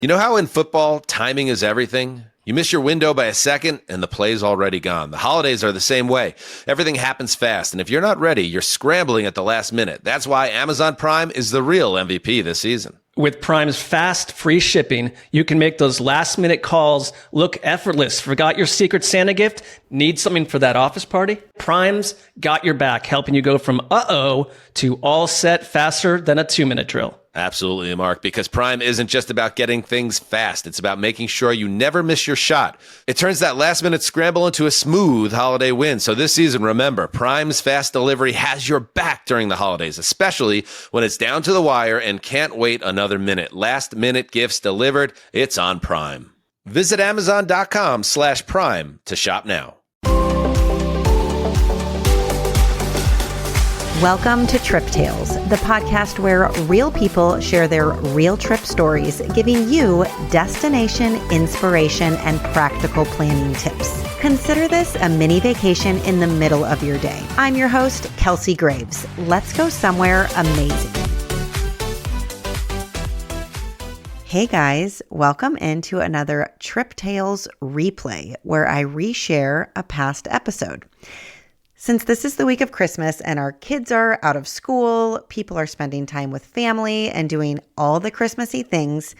You know how in football, timing is everything? You miss your window by a second and the play's already gone. The holidays are the same way. Everything happens fast, and if you're not ready, you're scrambling at the last minute. That's why Amazon Prime is the real MVP this season. With Prime's fast, free shipping, you can make those last-minute calls look effortless. Forgot your Secret Santa gift? Need something for that office party? Prime's got your back, helping you go from uh-oh to all set faster than a 2-minute drill. Absolutely, Mark, because Prime isn't just about getting things fast. It's about making sure you never miss your shot. It turns that last-minute scramble into a smooth holiday win. So this season, remember, Prime's fast delivery has your back during the holidays, especially when it's down to the wire and can't wait another minute. Last-minute gifts delivered, it's on Prime. Visit Amazon.com/Prime to shop now. Welcome to Trip Tales, the podcast where real people share their real trip stories, giving you destination, inspiration, and practical planning tips. Consider this a mini vacation in the middle of your day. I'm your host, Kelsey Graves. Let's go somewhere amazing. Hey guys, welcome into another Trip Tales replay where I reshare a past episode. Since this is the week of Christmas and our kids are out of school, people are spending time with family and doing all the Christmassy things,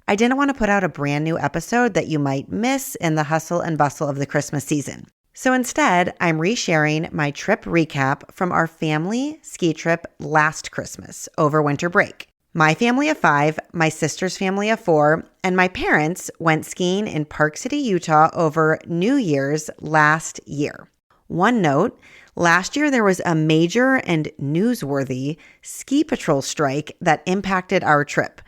I didn't want to put out a brand new episode that you might miss in the hustle and bustle of the Christmas season. So instead, I'm resharing my trip recap from our family ski trip last Christmas over winter break. My family of 5, my sister's family of 4, and my parents went skiing in Park City, Utah over New Year's last year. One note, last year there was a major and newsworthy ski patrol strike that impacted our trip.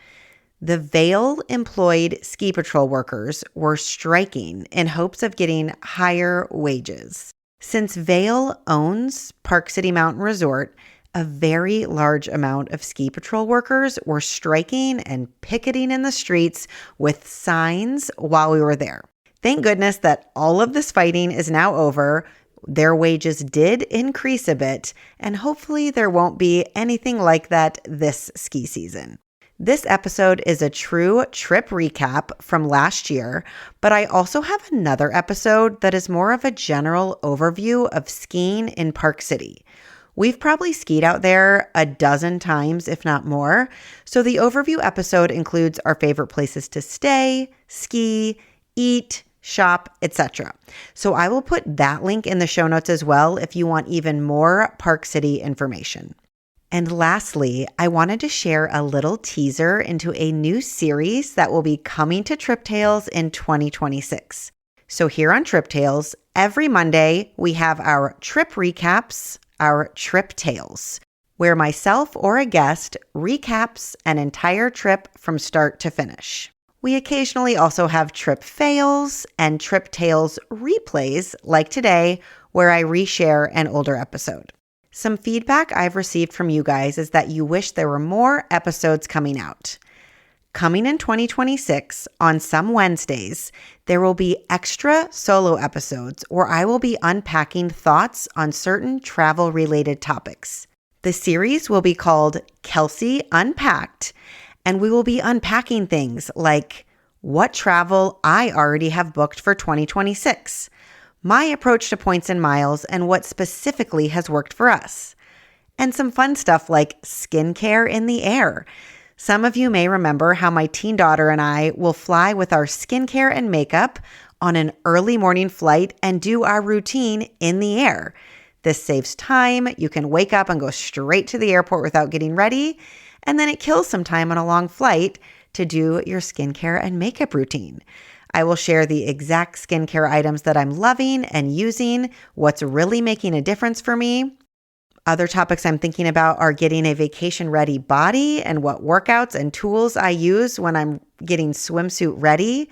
The Vail-employed ski patrol workers were striking in hopes of getting higher wages. Since Vail owns Park City Mountain Resort, a very large amount of ski patrol workers were striking and picketing in the streets with signs while we were there. Thank goodness that all of this fighting is now over. Their wages did increase a bit, and hopefully there won't be anything like that this ski season. This episode is a true trip recap from last year, but I also have another episode that is more of a general overview of skiing in Park City. We've probably skied out there a dozen times, if not more, so the overview episode includes our favorite places to stay, ski, eat, shop, etc. So I will put that link in the show notes as well if you want even more Park City information. And lastly, I wanted to share a little teaser into a new series that will be coming to Trip Tales in 2026. So here on Trip Tales, every Monday we have our trip recaps, our Trip Tales, where myself or a guest recaps an entire trip from start to finish. We occasionally also have trip fails and Trip Tales replays like today, where I reshare an older episode. Some feedback I've received from you guys is that you wish there were more episodes coming out. Coming in 2026, on some Wednesdays, there will be extra solo episodes where I will be unpacking thoughts on certain travel-related topics. The series will be called Kelsey Unpacked, and we will be unpacking things like what travel I already have booked for 2026, my approach to points and miles, and what specifically has worked for us, and some fun stuff like skincare in the air. Some of you may remember how my teen daughter and I will fly with our skincare and makeup on an early morning flight and do our routine in the air. This saves time. You can wake up and go straight to the airport without getting ready. And then it kills some time on a long flight to do your skincare and makeup routine. I will share the exact skincare items that I'm loving and using, what's really making a difference for me. Other topics I'm thinking about are getting a vacation-ready body and what workouts and tools I use when I'm getting swimsuit ready,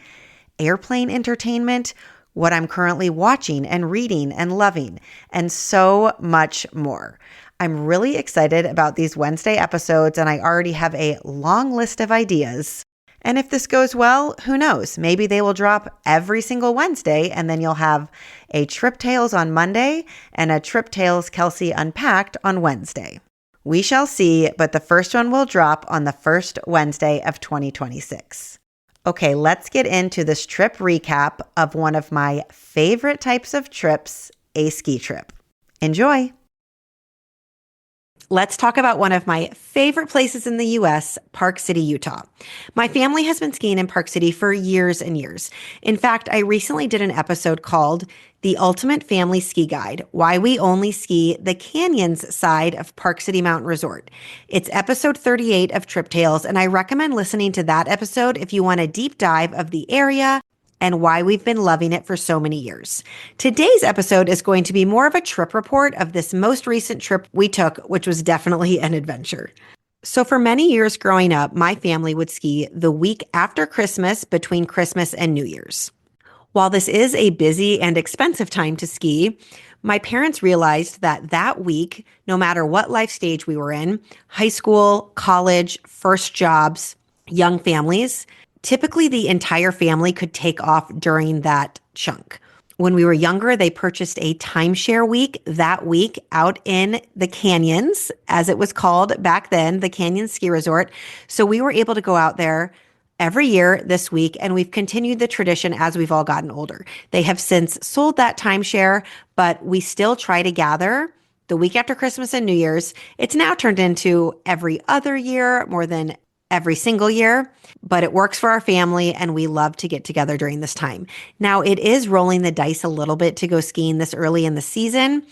airplane entertainment, what I'm currently watching and reading and loving, and so much more. I'm really excited about these Wednesday episodes, and I already have a long list of ideas. And if this goes well, who knows? Maybe they will drop every single Wednesday, and then you'll have a Trip Tales on Monday and a Trip Tales Kelsey Unpacked on Wednesday. We shall see, but the first one will drop on the first Wednesday of 2026. Okay, let's get into this trip recap of one of my favorite types of trips, a ski trip. Enjoy. Let's talk about one of my favorite places in the U.S., Park City, Utah. My family has been skiing in Park City for years and years. In fact, I recently did an episode called The Ultimate Family Ski Guide, Why We Only Ski the Canyons Side of Park City Mountain Resort. It's episode 38 of Trip Tales, and I recommend listening to that episode if you want a deep dive of the area and why we've been loving it for so many years. Today's episode is going to be more of a trip report of this most recent trip we took, which was definitely an adventure. So for many years growing up, my family would ski the week after Christmas, between Christmas and New Year's. While this is a busy and expensive time to ski, my parents realized that week, no matter what life stage we were in, high school, college, first jobs, young families, typically the entire family could take off during that chunk. When we were younger, they purchased a timeshare week that week out in the canyons, as it was called back then, the Canyon Ski Resort. So we were able to go out there every year this week, and we've continued the tradition as we've all gotten older. They have since sold that timeshare, but we still try to gather the week after Christmas and New Year's. It's now turned into every other year more than every single year, but it works for our family and we love to get together during this time. Now, it is rolling the dice a little bit to go skiing this early in the season.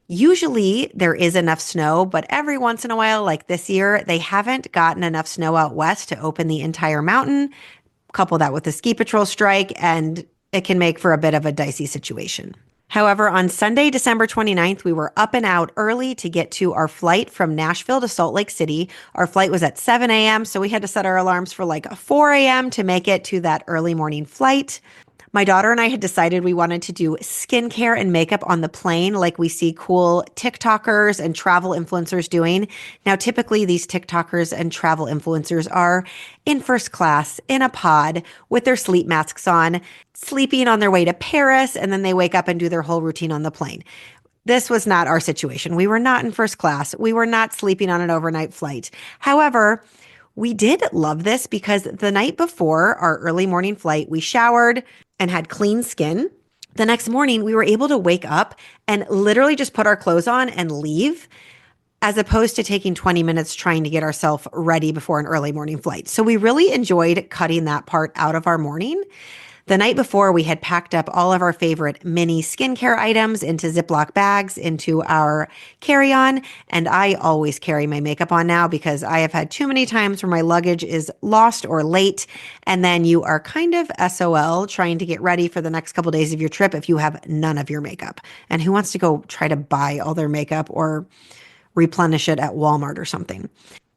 Usually there is enough snow, but every once in a while, like this year, they haven't gotten enough snow out west to open the entire mountain. Couple that with the ski patrol strike, and it can make for a bit of a dicey situation. However, on Sunday, December 29th, we were up and out early to get to our flight from Nashville to Salt Lake City. Our flight was at 7 a.m., so we had to set our alarms for like 4 a.m. to make it to that early morning flight. My daughter and I had decided we wanted to do skincare and makeup on the plane like we see cool TikTokers and travel influencers doing. Now, typically these TikTokers and travel influencers are in first class, in a pod, with their sleep masks on, sleeping on their way to Paris, and then they wake up and do their whole routine on the plane. This was not our situation. We were not in first class. We were not sleeping on an overnight flight. However, we did love this because the night before our early morning flight, we showered and had clean skin. The next morning, we were able to wake up and literally just put our clothes on and leave, as opposed to taking 20 minutes trying to get ourselves ready before an early morning flight. So we really enjoyed cutting that part out of our morning. The night before, we had packed up all of our favorite mini skincare items into Ziploc bags into our carry-on. And I always carry my makeup on now because I have had too many times where my luggage is lost or late. And then you are kind of SOL trying to get ready for the next couple of days of your trip if you have none of your makeup. And who wants to go try to buy all their makeup or replenish it at Walmart or something?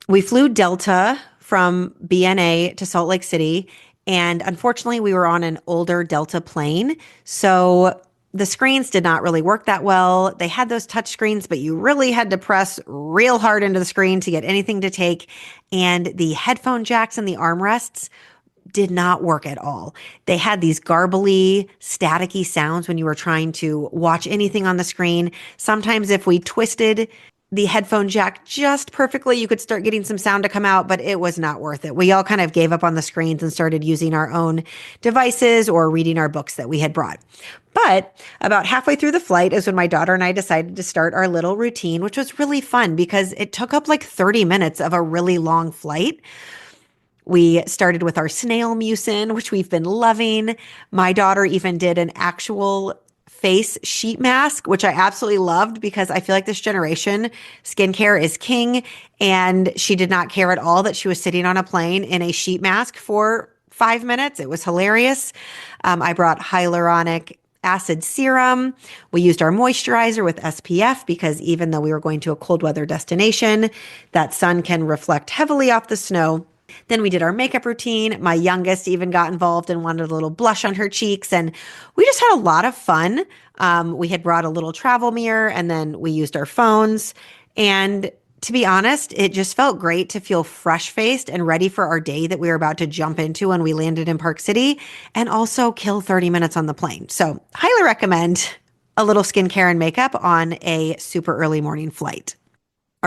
We flew Delta from BNA to Salt Lake City. And unfortunately, we were on an older Delta plane, so the screens did not really work that well. They had those touch screens, but you really had to press real hard into the screen to get anything to take. And the headphone jacks and the armrests did not work at all. They had these garbly, staticky sounds when you were trying to watch anything on the screen. Sometimes if we twisted the headphone jack just perfectly, you could start getting some sound to come out, but it was not worth it. We all kind of gave up on the screens and started using our own devices or reading our books that we had brought. But about halfway through the flight is when my daughter and I decided to start our little routine, which was really fun because it took up like 30 minutes of a really long flight. We started with our snail mucin, which we've been loving. My daughter even did an actual face sheet mask, which I absolutely loved because I feel like this generation, skincare is king. And she did not care at all that she was sitting on a plane in a sheet mask for 5 minutes. It was hilarious. I brought hyaluronic acid serum. We used our moisturizer with SPF because even though we were going to a cold weather destination, that sun can reflect heavily off the snow. Then we did our makeup routine. My youngest even got involved and wanted a little blush on her cheeks. And we just had a lot of fun. We had brought a little travel mirror and then we used our phones. And to be honest, it just felt great to feel fresh-faced and ready for our day that we were about to jump into when we landed in Park City and also kill 30 minutes on the plane. So highly recommend a little skincare and makeup on a super early morning flight.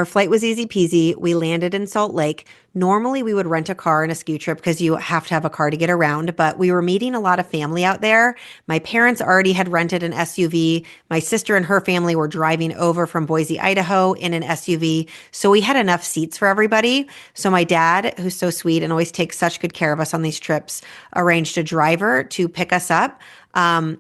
Our flight was easy peasy. We landed in Salt Lake. Normally, we would rent a car in a ski trip because you have to have a car to get around, but we were meeting a lot of family out there. My parents already had rented an SUV. My sister and her family were driving over from Boise, Idaho in an SUV. So we had enough seats for everybody. So my dad, who's so sweet and always takes such good care of us on these trips, arranged a driver to pick us up.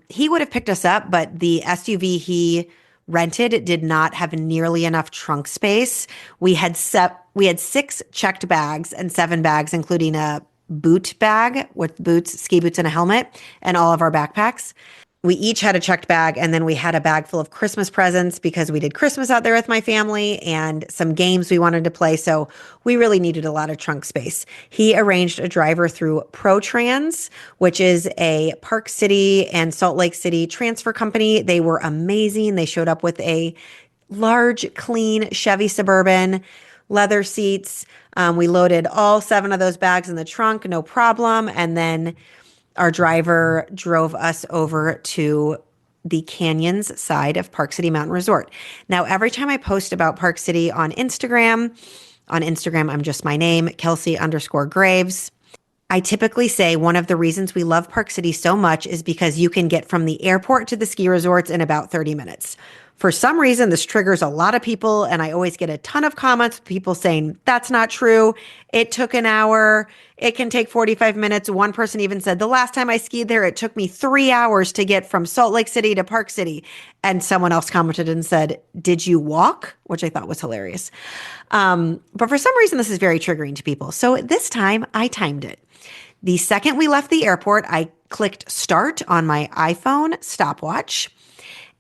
He would have picked us up, but the SUV he rented did not have nearly enough trunk space. We had 6 checked bags and 7 bags, including a boot bag with boots, ski boots, and a helmet, and all of our backpacks. We each had a checked bag, and then we had a bag full of Christmas presents because we did Christmas out there with my family and some games we wanted to play. So we really needed a lot of trunk space. He arranged a driver through ProTrans, which is a Park City and Salt Lake City transfer company. They were amazing. They showed up with a large, clean Chevy Suburban, leather seats. We loaded all 7 of those bags in the trunk, no problem. And then our driver drove us over to the canyons side of Park City Mountain Resort. Now, every time I post about Park City on Instagram, I'm just my name, Kelsey_Graves. I typically say one of the reasons we love Park City so much is because you can get from the airport to the ski resorts in about 30 minutes. For some reason, this triggers a lot of people, and I always get a ton of comments with people saying, that's not true. It took an hour. It can take 45 minutes. One person even said, the last time I skied there, it took me 3 hours to get from Salt Lake City to Park City. And someone else commented and said, did you walk? Which I thought was hilarious. But for some reason, this is very triggering to people. So this time, I timed it. The second we left the airport, I clicked start on my iPhone stopwatch.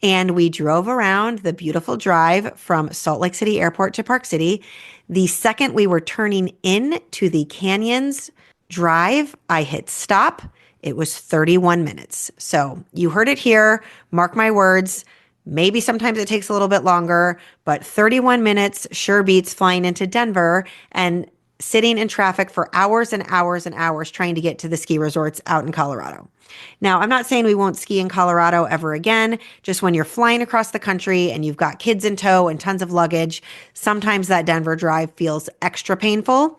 And we drove around the beautiful drive from Salt Lake City Airport to Park City. The second we were turning in to the Canyons drive, I hit stop. It was 31 minutes. So you heard it here. Mark my words. Maybe sometimes it takes a little bit longer, but 31 minutes sure beats flying into Denver and sitting in traffic for hours and hours and hours trying to get to the ski resorts out in Colorado. Now, I'm not saying we won't ski in Colorado ever again. Just when you're flying across the country and you've got kids in tow and tons of luggage, sometimes that Denver drive feels extra painful.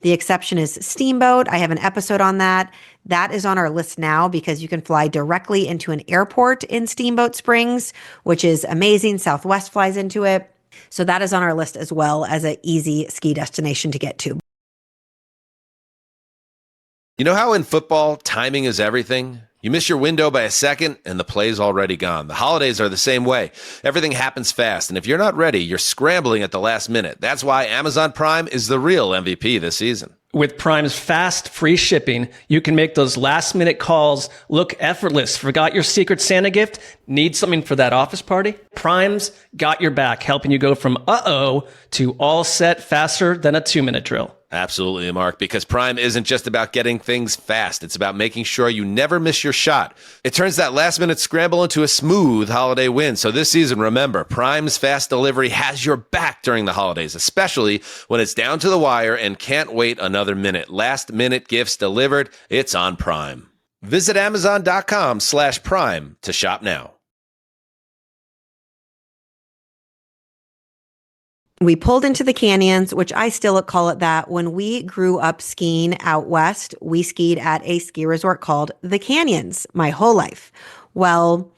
The exception is Steamboat. I have an episode on that. That is on our list now because you can fly directly into an airport in Steamboat Springs, which is amazing. Southwest flies into it. So that is on our list as well as an easy ski destination to get to. You know how in football, timing is everything? You miss your window by a second and the play's already gone. The holidays are the same way. Everything happens fast, and if you're not ready, you're scrambling at the last minute. That's why Amazon Prime is the real MVP this season. With Prime's fast, free shipping, you can make those last-minute calls look effortless. Forgot your Secret Santa gift? Need something for that office party? Prime's got your back, helping you go from uh-oh to all set faster than a 2-minute drill. Absolutely, Mark, because Prime isn't just about getting things fast. It's about making sure you never miss your shot. It turns that last-minute scramble into a smooth holiday win. So this season, remember, Prime's fast delivery has your back during the holidays, especially when it's down to the wire and can't wait another minute. Last-minute gifts delivered. It's on Prime. Visit Amazon.com/Prime to shop now. We pulled into the canyons, which I still call it that. When we grew up skiing out west, we skied at a ski resort called the Canyons my whole life. Well,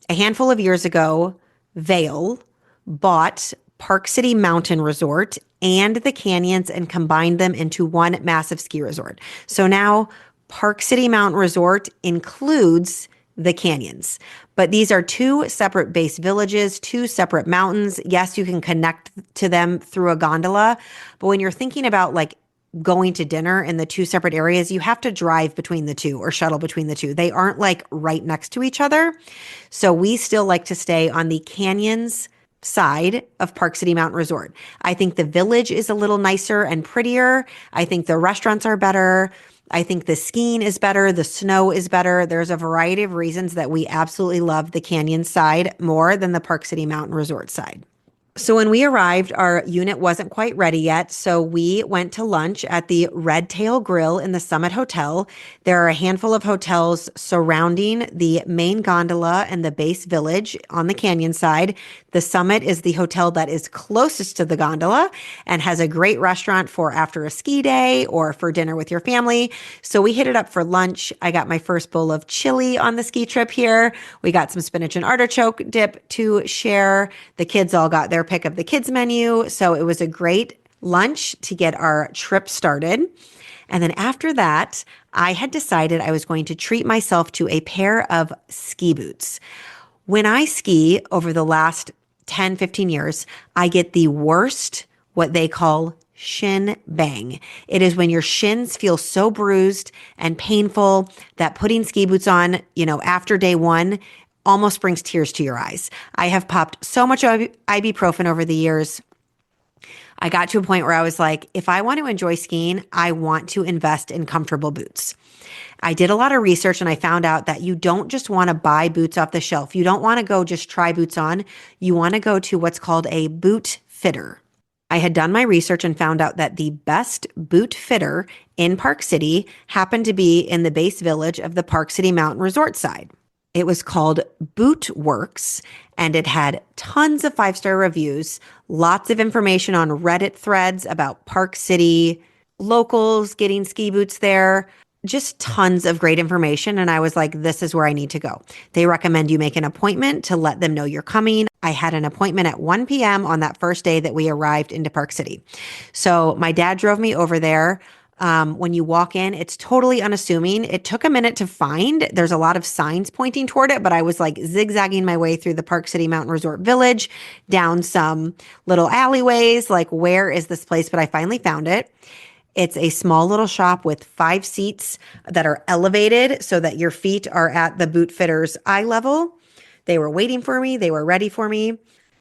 a handful of years ago, Vail bought Park City Mountain Resort and the Canyons and combined them into one massive ski resort. So now Park City Mountain Resort includes the Canyons. But these are 2 separate base villages, 2 separate mountains. Yes, you can connect to them through a gondola. But when you're thinking about like going to dinner in the 2 separate areas, you have to drive between the 2 or shuttle between the 2. They aren't like right next to each other. So we still like to stay on the Canyons side of Park City Mountain Resort. I think the village is a little nicer and prettier. I think the restaurants are better. I think the skiing is better. The snow is better. There's a variety of reasons that we absolutely love the Canyon side more than the Park City Mountain Resort side. So when we arrived, our unit wasn't quite ready yet. So we went to lunch at the Red Tail Grill in the Summit Hotel. There are a handful of hotels surrounding the main gondola and the base village on the canyon side. The Summit is the hotel that is closest to the gondola and has a great restaurant for after a ski day or for dinner with your family. So we hit it up for lunch. I got my first bowl of chili on the ski trip here. We got some spinach and artichoke dip to share. The kids all got their pick of the kids menu. So it was a great lunch to get our trip started. And then after that, I had decided I was going to treat myself to a pair of ski boots. When I ski over the last 10, 15 years, I get the worst, what they call shin bang. It is when your shins feel so bruised and painful that putting ski boots on, after day one almost brings tears to your eyes. I have popped so much ibuprofen over the years. I got to a point where I was like, if I want to enjoy skiing, I want to invest in comfortable boots. I did a lot of research and I found out that you don't just want to buy boots off the shelf. You don't want to go just try boots on. You want to go to what's called a boot fitter. I had done my research and found out that the best boot fitter in Park City happened to be in the base village of the Park City Mountain Resort side. It was called Bootworks, and it had tons of 5-star reviews, lots of information on Reddit threads about Park City, locals getting ski boots there, just tons of great information. And I was like, this is where I need to go. They recommend you make an appointment to let them know you're coming. I had an appointment at 1 p.m. on that first day that we arrived into Park City. So my dad drove me over there. When you walk in, it's totally unassuming. It took a minute to find. There's a lot of signs pointing toward it, but I was like zigzagging my way through the Park City Mountain Resort Village, down some little alleyways, like where is this place? But I finally found it. It's a small little shop with 5 seats that are elevated so that your feet are at the boot fitter's eye level. They were waiting for me. They were ready for me.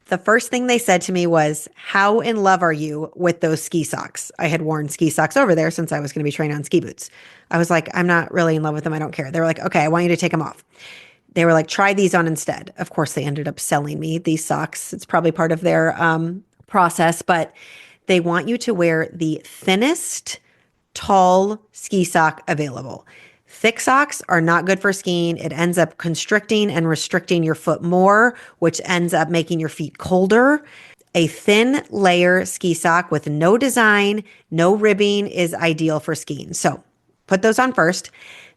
The first thing they said to me was, how in love are you with those ski socks? I had worn ski socks over there since I was going to be trained on ski boots. I was like, I'm not really in love with them. I don't care. They were like, okay, I want you to take them off. They were like, try these on instead. Of course, they ended up selling me these socks. It's probably part of their process, but they want you to wear the thinnest, tall ski sock available. Thick socks are not good for skiing. It ends up constricting and restricting your foot more, which ends up making your feet colder. A thin layer ski sock with no design, no ribbing is ideal for skiing. So put those on first.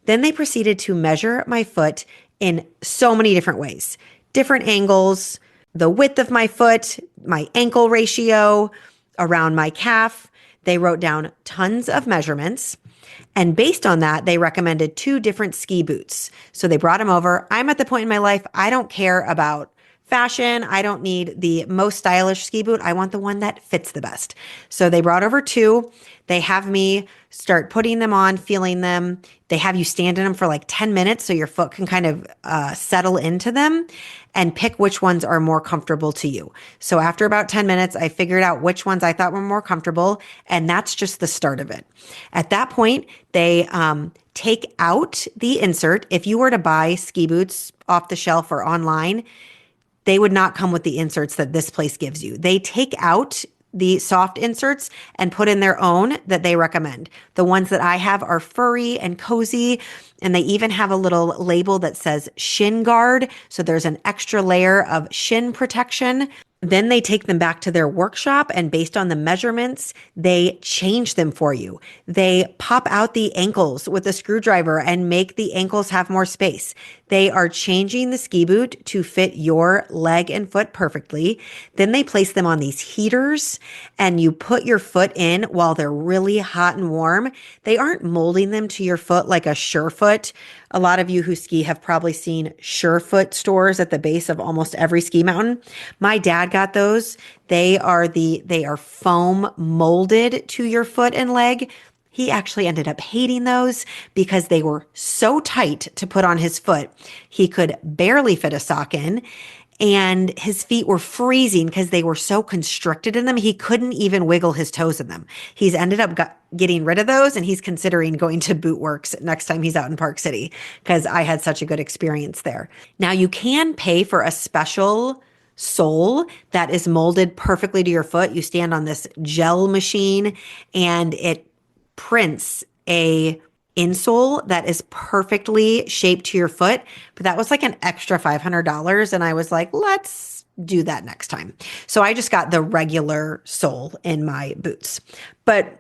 Then they proceeded to measure my foot in so many different ways, different angles, the width of my foot, my ankle ratio, around my calf. They wrote down tons of measurements. And based on that, they recommended 2 different ski boots. So they brought them over. I'm at the point in my life, I don't care about fashion. I don't need the most stylish ski boot. I want the one that fits the best. So they brought over 2. They have me start putting them on, feeling them. They have you stand in them for like 10 minutes so your foot can kind of settle into them and pick which ones are more comfortable to you. So after about 10 minutes, I figured out which ones I thought were more comfortable, and that's just the start of it. At that point, they take out the insert. If you were to buy ski boots off the shelf or online, they would not come with the inserts that this place gives you. They take out the soft inserts and put in their own that they recommend. The ones that I have are furry and cozy, and they even have a little label that says shin guard. So there's an extra layer of shin protection. Then they take them back to their workshop, and based on the measurements, they change them for you. They pop out the ankles with a screwdriver and make the ankles have more space. They are changing the ski boot to fit your leg and foot perfectly. Then they place them on these heaters, and you put your foot in while they're really hot and warm. They aren't molding them to your foot like a Surefoot. A lot of you who ski have probably seen Surefoot stores at the base of almost every ski mountain. My dad got those. They are foam molded to your foot and leg. He actually ended up hating those because they were so tight to put on his foot. He could barely fit a sock in, and his feet were freezing because they were so constricted in them. He couldn't even wiggle his toes in them. He's ended up getting rid of those, and he's considering going to Bootworks next time he's out in Park City because I had such a good experience there. Now, you can pay for a special sole that is molded perfectly to your foot. You stand on this gel machine and it prints a insole that is perfectly shaped to your foot. But that was like an extra $500. And I was like, let's do that next time. So I just got the regular sole in my boots. But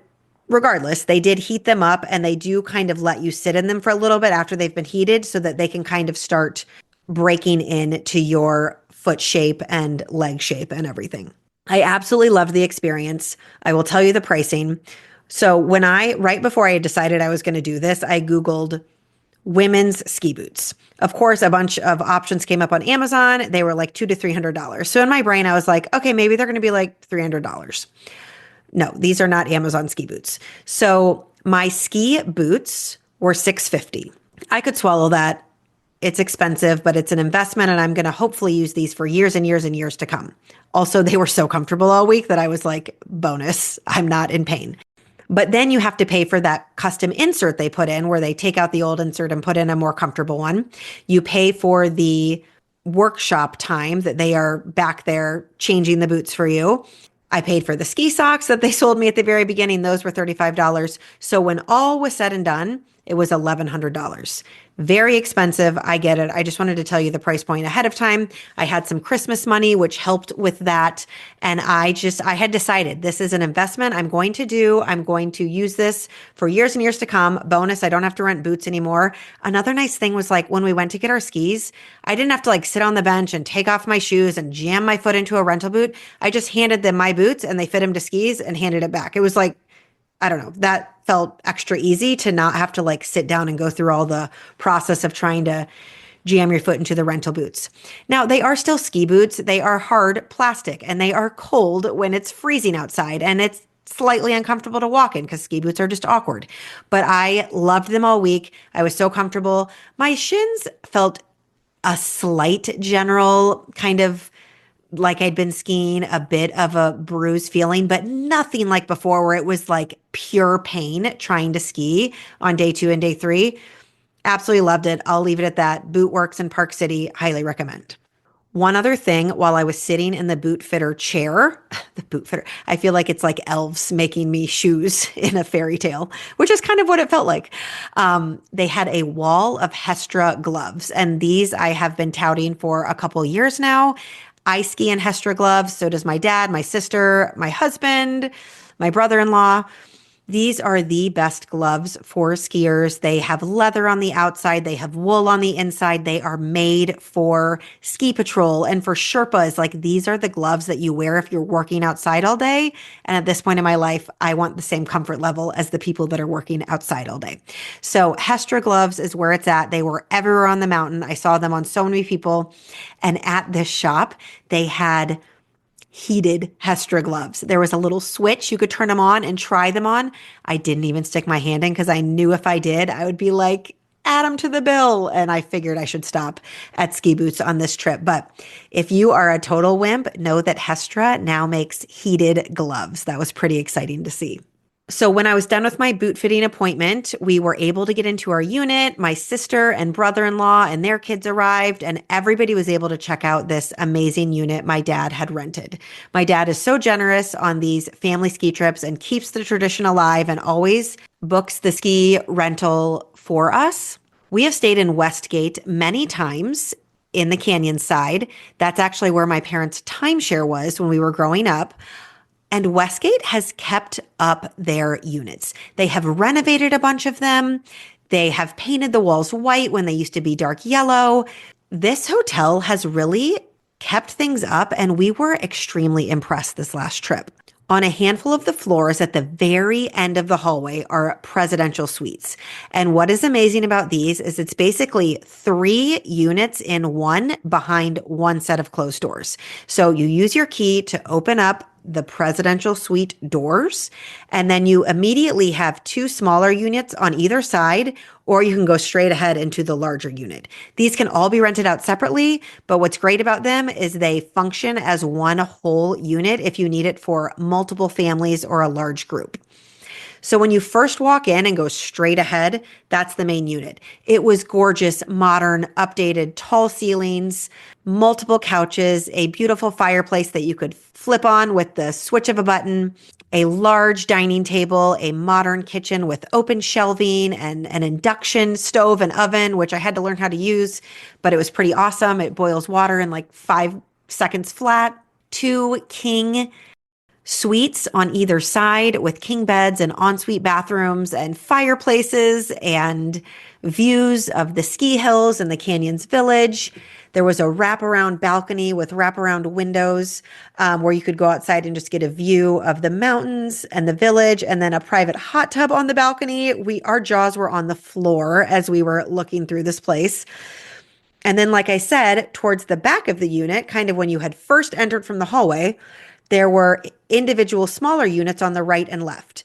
regardless, they did heat them up and they do kind of let you sit in them for a little bit after they've been heated so that they can kind of start breaking into your foot shape and leg shape and everything. I absolutely loved the experience. I will tell you the pricing. So right before I had decided I was going to do this, I Googled women's ski boots. Of course, a bunch of options came up on Amazon. They were like $200 to $300. So in my brain, I was like, okay, maybe they're going to be like $300. No, these are not Amazon ski boots. So my ski boots were $650. I could swallow that. It's expensive, but it's an investment, and I'm going to hopefully use these for years and years and years to come. Also, they were so comfortable all week that I was like, bonus, I'm not in pain. But then you have to pay for that custom insert they put in where they take out the old insert and put in a more comfortable one. You pay for the workshop time that they are back there changing the boots for you. I paid for the ski socks that they sold me at the very beginning. Those were $35. So when all was said and done, it was $1,100. Very expensive. I get it. I just wanted to tell you the price point ahead of time. I had some Christmas money, which helped with that. And I had decided this is an investment I'm going to do. I'm going to use this for years and years to come. Bonus, I don't have to rent boots anymore. Another nice thing was like when we went to get our skis, I didn't have to like sit on the bench and take off my shoes and jam my foot into a rental boot. I just handed them my boots and they fit them to skis and handed it back. It was like, I don't know, that felt extra easy to not have to like sit down and go through all the process of trying to jam your foot into the rental boots. Now, they are still ski boots. They are hard plastic and they are cold when it's freezing outside and it's slightly uncomfortable to walk in because ski boots are just awkward. But I loved them all week. I was so comfortable. My shins felt a slight general kind of like I'd been skiing, a bit of a bruise feeling, but nothing like before where it was like pure pain trying to ski on day 2 and day 3. Absolutely loved it. I'll leave it at that. Boot works in Park City. Highly recommend. One other thing, while I was sitting in the boot fitter chair, the boot fitter, I feel like it's like elves making me shoes in a fairy tale, which is kind of what it felt like. They had a wall of Hestra gloves, and these I have been touting for a couple years now. I ski in Hestra gloves. So does my dad, my sister, my husband, my brother-in-law. These are the best gloves for skiers. They have leather on the outside. They have wool on the inside. They are made for ski patrol and for Sherpas. Like these are the gloves that you wear if you're working outside all day. And at this point in my life, I want the same comfort level as the people that are working outside all day. So Hestra gloves is where it's at. They were everywhere on the mountain. I saw them on so many people. And at this shop, they had heated Hestra gloves. There was a little switch. You could turn them on and try them on. I didn't even stick my hand in because I knew if I did, I would be like, add them to the bill. And I figured I should stop at ski boots on this trip. But if you are a total wimp, know that Hestra now makes heated gloves. That was pretty exciting to see. So when I was done with my boot fitting appointment, we were able to get into our unit. My sister and brother-in-law and their kids arrived, and everybody was able to check out this amazing unit my dad had rented. My dad is so generous on these family ski trips and keeps the tradition alive and always books the ski rental for us. We have stayed in Westgate many times in the canyon side. That's actually where my parents' timeshare was when we were growing up. And Westgate has kept up their units. They have renovated a bunch of them. They have painted the walls white when they used to be dark yellow. This hotel has really kept things up, and we were extremely impressed this last trip. On a handful of the floors at the very end of the hallway are presidential suites. And what is amazing about these is it's basically 3 units in one behind one set of closed doors. So you use your key to open up the presidential suite doors, and then you immediately have 2 smaller units on either side, or you can go straight ahead into the larger unit. These can all be rented out separately, but what's great about them is they function as one whole unit if you need it for multiple families or a large group. So when you first walk in and go straight ahead, that's the main unit. It was gorgeous, modern, updated, tall ceilings, multiple couches, a beautiful fireplace that you could flip on with the switch of a button, a large dining table, a modern kitchen with open shelving and an induction stove and oven, which I had to learn how to use, but it was pretty awesome. It boils water in like 5 seconds flat. 2 king suites on either side with king beds and ensuite bathrooms and fireplaces and views of the ski hills and the canyons village. There was a wraparound balcony with wraparound windows where you could go outside and just get a view of the mountains and the village, and then a private hot tub on the balcony. Our jaws were on the floor as we were looking through this place. And then, like I said, towards the back of the unit, kind of when you had first entered from the hallway, there were individual smaller units on the right and left.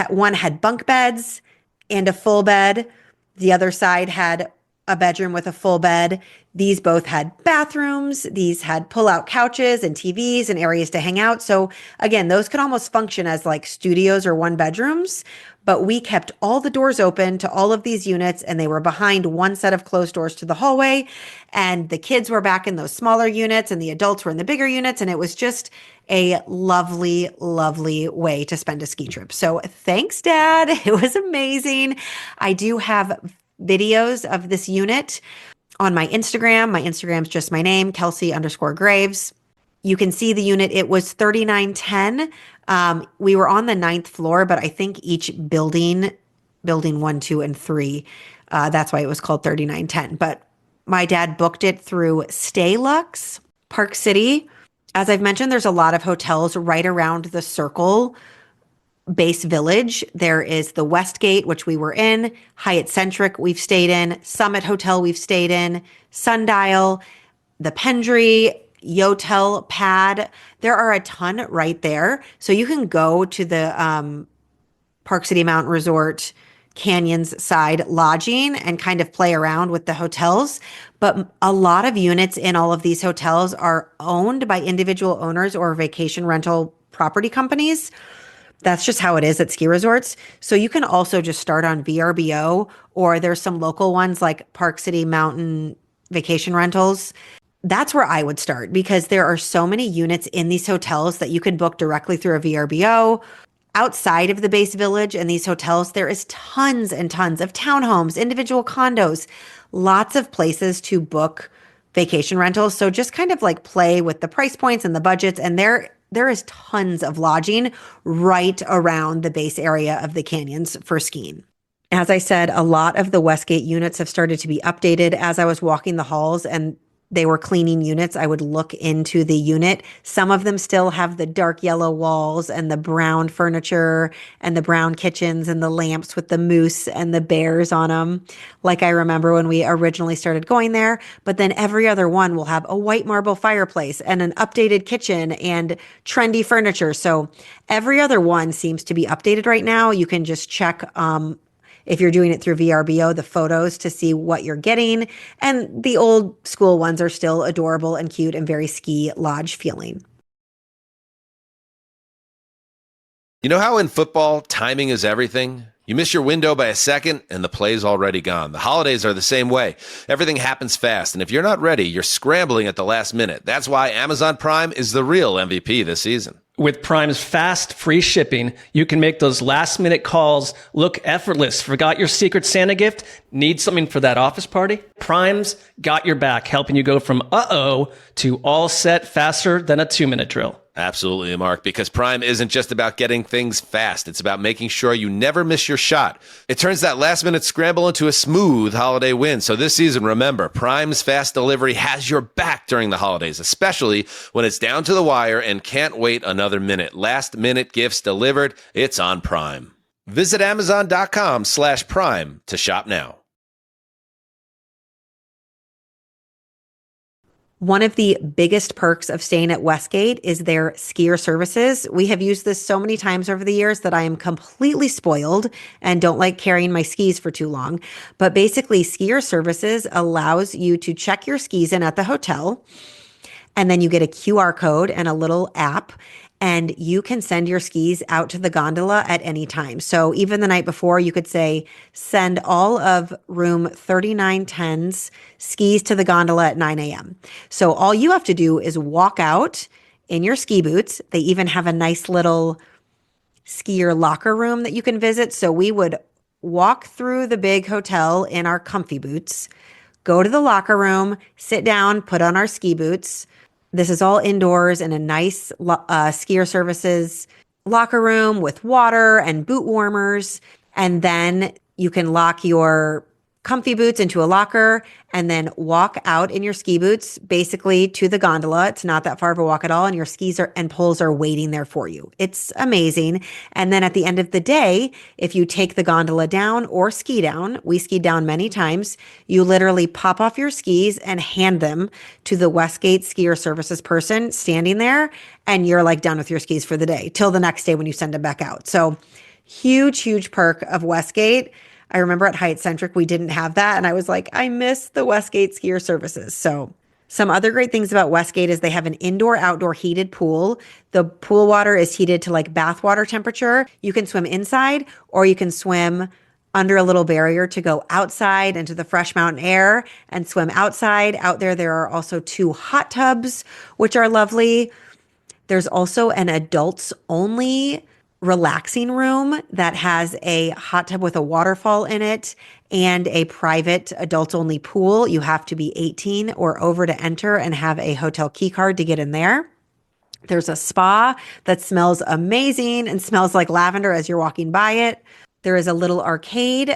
One had bunk beds and a full bed. The other side had a bedroom with a full bed. These both had bathrooms. These had pull-out couches and TVs and areas to hang out. So again, those could almost function as like studios or one bedrooms, but we kept all the doors open to all of these units, and they were behind one set of closed doors to the hallway. And the kids were back in those smaller units and the adults were in the bigger units. And it was just a lovely, lovely way to spend a ski trip. So thanks, Dad. It was amazing. I do have videos of this unit on my Instagram. My Instagram's just my name, Kelsey_Graves. You can see the unit. It was $39.10. We were on the 9th floor, but I think each building 1, 2, and 3, that's why it was called $39.10. But my dad booked it through Staylux, Park City. As I've mentioned, there's a lot of hotels right around the Circle base village. There is the Westgate, which we were in, Hyatt Centric we've stayed in, Summit Hotel we've stayed in, Sundial, the Pendry, Yotel pad. There are a ton right there. So you can go to the Park City Mountain Resort Canyons side lodging and kind of play around with the hotels. But a lot of units in all of these hotels are owned by individual owners or vacation rental property companies. That's just how it is at ski resorts. So you can also just start on VRBO, or there's some local ones like Park City Mountain Vacation Rentals. That's where I would start, because there are so many units in these hotels that you can book directly through a VRBO. Outside of the base village and these hotels, there is tons and tons of townhomes, individual condos, lots of places to book vacation rentals. So just kind of like play with the price points and the budgets. And there is tons of lodging right around the base area of the canyons for skiing. As I said, a lot of the Westgate units have started to be updated. As I was walking the halls and they were cleaning units, I would look into the unit. Some of them still have the dark yellow walls and the brown furniture and the brown kitchens and the lamps with the moose and the bears on them, like I remember when we originally started going there. But then every other one will have a white marble fireplace and an updated kitchen and trendy furniture. So every other one seems to be updated right now. You can just check if you're doing it through VRBO, the photos to see what you're getting. And the old school ones are still adorable and cute and very ski lodge feeling. You know how in football, timing is everything? You miss your window by a second and the play's already gone. The holidays are the same way. Everything happens fast, and if you're not ready, you're scrambling at the last minute. That's why Amazon Prime is the real MVP this season. With Prime's fast, free shipping, you can make those last-minute calls look effortless. Forgot your Secret Santa gift? Need something for that office party? Prime's got your back, helping you go from uh-oh to all set faster than a 2-minute drill. Absolutely, Mark, because Prime isn't just about getting things fast. It's about making sure you never miss your shot. It turns that last-minute scramble into a smooth holiday win. So this season, remember, Prime's fast delivery has your back during the holidays, especially when it's down to the wire and can't wait another minute. Last-minute gifts delivered. It's on Prime. Visit Amazon.com/Prime to shop now. One of the biggest perks of staying at Westgate is their skier services. We have used this so many times over the years that I am completely spoiled and don't like carrying my skis for too long. But basically, skier services allows you to check your skis in at the hotel, and then you get a QR code and a little app. and you can send your skis out to the gondola at any time. So even the night before, you could say, send all of room 3910's skis to the gondola at 9 a.m. So all you have to do is walk out in your ski boots. They even have a nice little skier locker room that you can visit. So we would walk through the big hotel in our comfy boots, go to the locker room, sit down, put on our ski boots. This is all indoors in a nice skier services locker room with water and boot warmers. And then you can lock your comfy boots into a locker and then walk out in your ski boots, basically to the gondola. It's not that far of a walk at all. And your skis and poles are waiting there for you. It's amazing. And then at the end of the day, if you take the gondola down or ski down, we skied down many times, you literally pop off your skis and hand them to the Westgate skier services person standing there. And you're like done with your skis for the day till the next day when you send them back out. So huge, huge perk of Westgate. I remember at Hyatt Centric, we didn't have that. And I was like, I miss the Westgate skier services. So some other great things about Westgate is they have an indoor-outdoor heated pool. The pool water is heated to like bath water temperature. You can swim inside or you can swim under a little barrier to go outside into the fresh mountain air and swim outside. Out there are also 2 hot tubs, which are lovely. There's also an adults only relaxing room that has a hot tub with a waterfall in it and a private adults only pool. You have to be 18 or over to enter and have a hotel key card to get in there. There's a spa that smells amazing and smells like lavender as you're walking by it. There is a little arcade,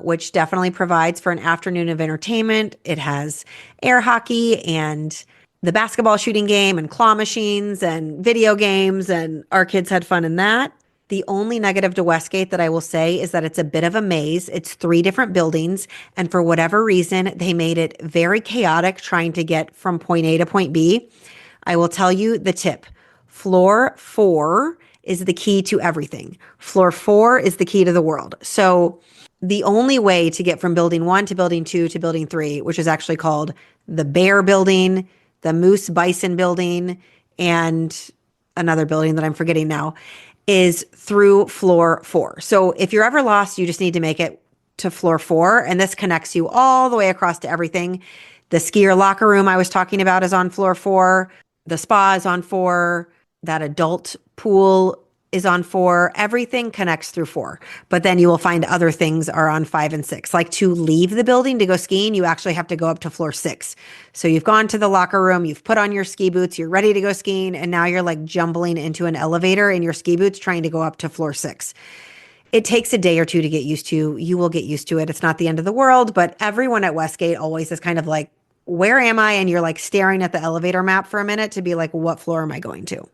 which definitely provides for an afternoon of entertainment. It has air hockey and the basketball shooting game and claw machines and video games, and our kids had fun in that. The only negative to Westgate that I will say is that it's a bit of a maze. It's 3 different buildings, and for whatever reason, they made it very chaotic trying to get from point A to point B. I will tell you the tip. Floor 4 is the key to everything. Floor 4 is the key to the world. So the only way to get from building 1 to building 2 to building 3, which is actually called the Bear Building, the Moose Bison Building, and another building that I'm forgetting now, is through floor 4. So if you're ever lost, you just need to make it to floor 4. And this connects you all the way across to everything. The skier locker room I was talking about is on floor 4. The spa is on 4. That adult pool is on 4. Everything connects through 4. But then you will find other things are on 5 and 6. Like to leave the building to go skiing, you actually have to go up to floor 6. So you've gone to the locker room, you've put on your ski boots, you're ready to go skiing, and now you're like jumbling into an elevator in your ski boots trying to go up to floor 6. It takes a day or two to get used to. You will get used to it. It's not the end of the world, but everyone at Westgate always is kind of like, where am I? And you're like staring at the elevator map for a minute to be like, what floor am I going to?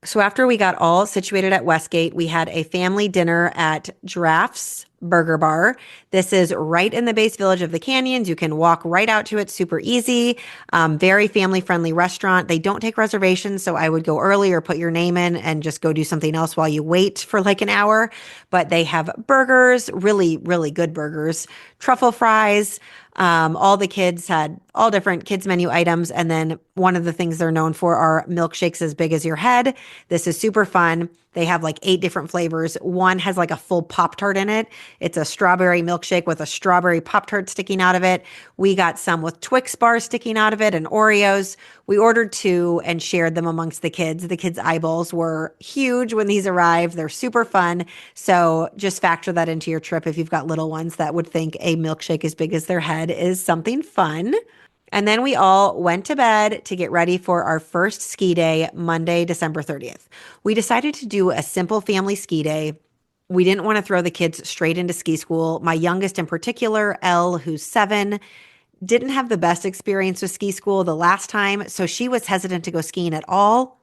So after we got all situated at Westgate, we had a family dinner at Giraffe's Burger Bar. This is right in the base village of the canyons. You can walk right out to it super easy. Very family-friendly restaurant. They don't take reservations, so I would go early or put your name in and just go do something else while you wait for like an hour. But they have burgers, really, really good burgers, truffle fries. All the kids had all different kids menu items. And then one of the things they're known for are milkshakes as big as your head. This is super fun. They have like 8 different flavors. One has like a full Pop-Tart in it. It's a strawberry milkshake with a strawberry Pop-Tart sticking out of it. We got some with Twix bars sticking out of it and Oreos. We ordered 2 and shared them amongst the kids. The kids' eyeballs were huge when these arrived. They're super fun. So just factor that into your trip if you've got little ones that would think a milkshake as big as their head is something fun. And then we all went to bed to get ready for our first ski day, Monday, December 30th. We decided to do a simple family ski day. We didn't want to throw the kids straight into ski school. My youngest in particular, Elle, who's 7, didn't have the best experience with ski school the last time, so she was hesitant to go skiing at all.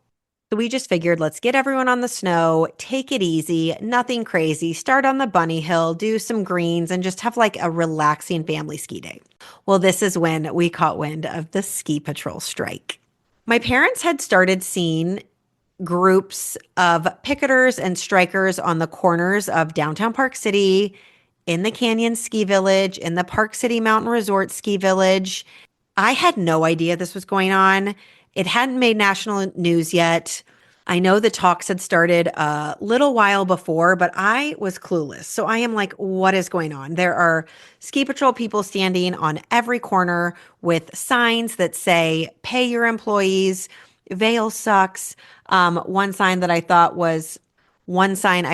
So we just figured, let's get everyone on the snow, take it easy, nothing crazy, start on the bunny hill, do some greens, and just have like a relaxing family ski day. Well, this is when we caught wind of the ski patrol strike. My parents had started seeing groups of picketers and strikers on the corners of downtown Park City, in the Canyon Ski Village, in the Park City Mountain Resort Ski Village. I had no idea this was going on. It hadn't made national news yet. I know the talks had started a little while before, but I was clueless. So I am like, what is going on? There are ski patrol people standing on every corner with signs that say, pay your employees, Vail sucks. One sign I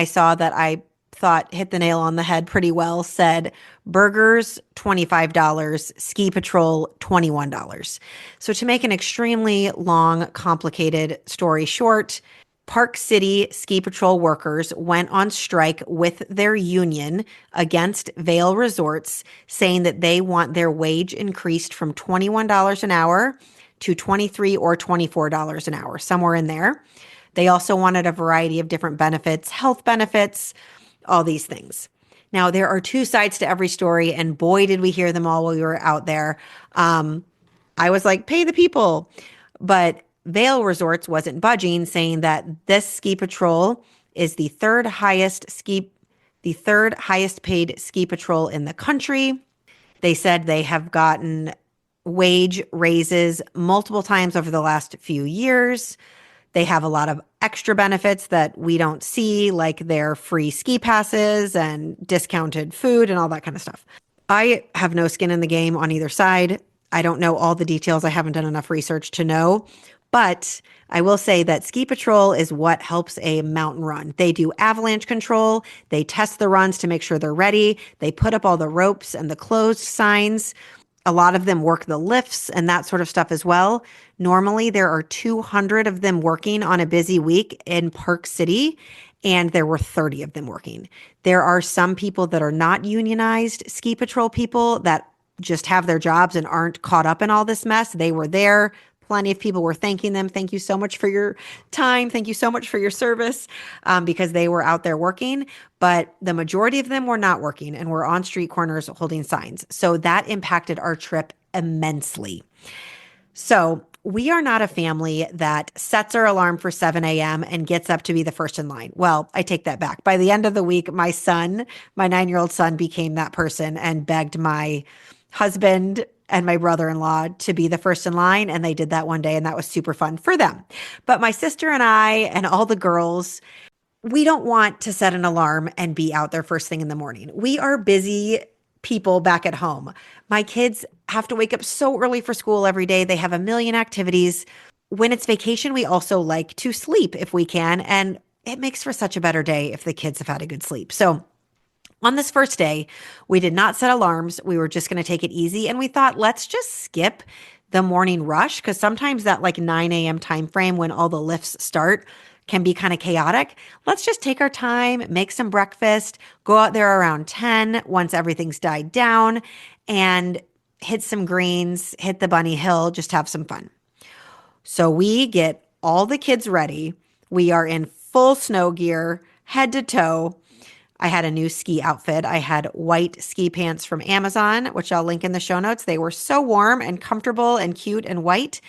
saw that I thought hit the nail on the head pretty well said, burgers, $25, ski patrol, $21. So to make an extremely long, complicated story short, Park City ski patrol workers went on strike with their union against Vail Resorts, saying that they want their wage increased from $21 an hour to $23 or $24 an hour, somewhere in there. They also wanted a variety of different benefits, health benefits, all these things. Now, there are two sides to every story, and boy, did we hear them all while we were out there. I was like, pay the people. But Vail Resorts wasn't budging, saying that this ski patrol is the third highest paid ski patrol in the country. They said they have gotten wage raises multiple times over the last few years. They have a lot of extra benefits that we don't see, like their free ski passes and discounted food and all that kind of stuff. I have no skin in the game on either side. I don't know all the details. I haven't done enough research to know. But I will say that ski patrol is what helps a mountain run. They do avalanche control. They test the runs to make sure they're ready. They put up all the ropes and the closed signs. A lot of them work the lifts and that sort of stuff as well. Normally, there are 200 of them working on a busy week in Park City, and there were 30 of them working. There are some people that are not unionized ski patrol people that just have their jobs and aren't caught up in all this mess. They were there. Plenty of people were thanking them. Thank you so much for your time. Thank you so much for your service, because they were out there working. But the majority of them were not working and were on street corners holding signs. So that impacted our trip immensely. So we are not a family that sets our alarm for 7 a.m. and gets up to be the first in line. Well, I take that back. By the end of the week, my 9-year-old son became that person and begged my husband and my brother-in-law to be the first in line. And they did that one day, and that was super fun for them. But my sister and I and all the girls, we don't want to set an alarm and be out there first thing in the morning. We are busy people back at home. My kids have to wake up so early for school every day. They have a million activities. When it's vacation, we also like to sleep if we can. And it makes for such a better day if the kids have had a good sleep. So on this first day, we did not set alarms. We were just going to take it easy. And we thought, let's just skip the morning rush, because sometimes that like 9 a.m. time frame when all the lifts start can be kind of chaotic. Let's just take our time, make some breakfast, go out there around 10 once everything's died down, and hit some greens, hit the bunny hill, just have some fun. So we get all the kids ready. We are in full snow gear, head to toe. I had a new ski outfit. I had white ski pants from Amazon, which I'll link in the show notes. They were so warm and comfortable and cute and white.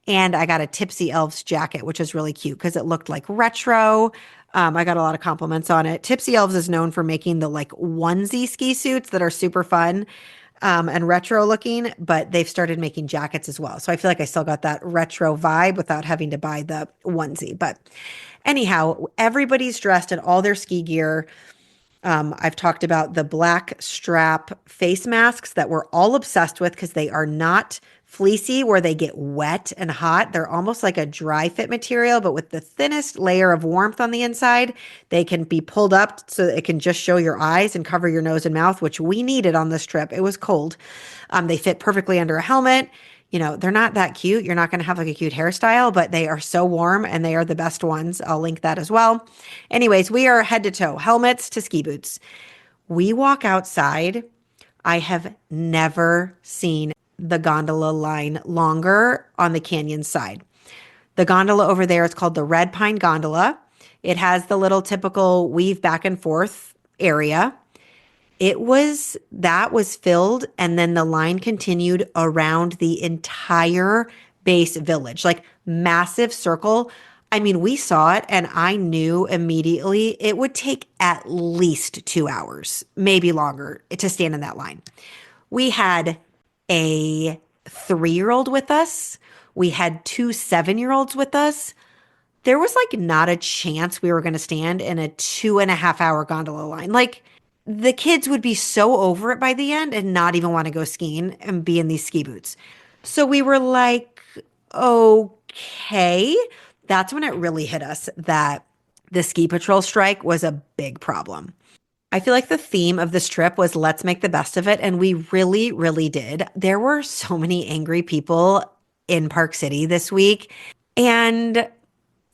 And I got a Tipsy Elves jacket, which is really cute because it looked like retro. I got a lot of compliments on it. Tipsy Elves is known for making the like onesie ski suits that are super fun and retro looking, but they've started making jackets as well. So I feel like I still got that retro vibe without having to buy the onesie. But anyhow, everybody's dressed in all their ski gear. I've talked about the black strap face masks that we're all obsessed with because they are not fleecy where they get wet and hot. They're almost like a dry fit material, but with the thinnest layer of warmth on the inside. They can be pulled up so that it can just show your eyes and cover your nose and mouth, which we needed on this trip. It was cold. They fit perfectly under a helmet. You know, they're not that cute. You're not going to have like a cute hairstyle, but they are so warm and they are the best ones. I'll link that as well. Anyways, we are head to toe, helmets to ski boots. We walk outside. I have never seen the gondola line longer on the canyon side. The gondola over there is called the Red Pine Gondola. It has the little typical weave back and forth area. That was filled, and then the line continued around the entire base village, like massive circle. I mean, we saw it and I knew immediately it would take at least 2 hours, maybe longer, to stand in that line. We had a 3-year-old with us. We had 2 7-year-olds with us. there was like not a chance we were going to stand in a 2.5 hour gondola line. Like the kids would be so over it by the end and not even want to go skiing and be in these ski boots. So we were like, okay. That's when it really hit us that the ski patrol strike was a big problem. I feel like the theme of this trip was let's make the best of it. And we really, really did. There were so many angry people in Park City this week. And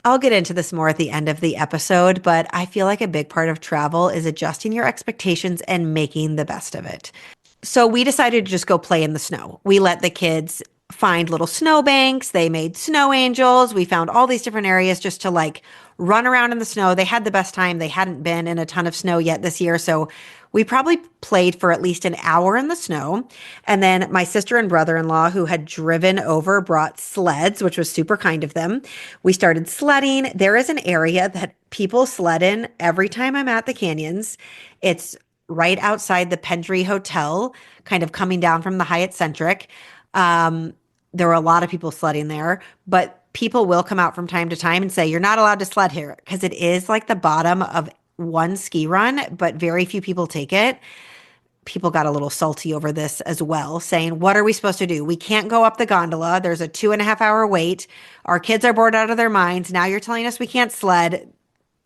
I'll get into this more at the end of the episode, but I feel like a big part of travel is adjusting your expectations and making the best of it. So we decided to just go play in the snow. We let the kids find little snow banks. They made snow angels. We found all these different areas just to like run around in the snow. They had the best time. They hadn't been in a ton of snow yet this year. So we probably played for at least an hour in the snow. And then my sister and brother-in-law who had driven over brought sleds, which was super kind of them. We started sledding. There is an area that people sled in every time I'm at the canyons. It's right outside the Pendry Hotel, kind of coming down from the Hyatt Centric. There were a lot of people sledding there, but people will come out from time to time and say, you're not allowed to sled here because it is like the bottom of one ski run, but very few people take it. People got a little salty over this as well, saying, what are we supposed to do? We can't go up the gondola. There's a 2.5 hour wait. Our kids are bored out of their minds. Now you're telling us we can't sled.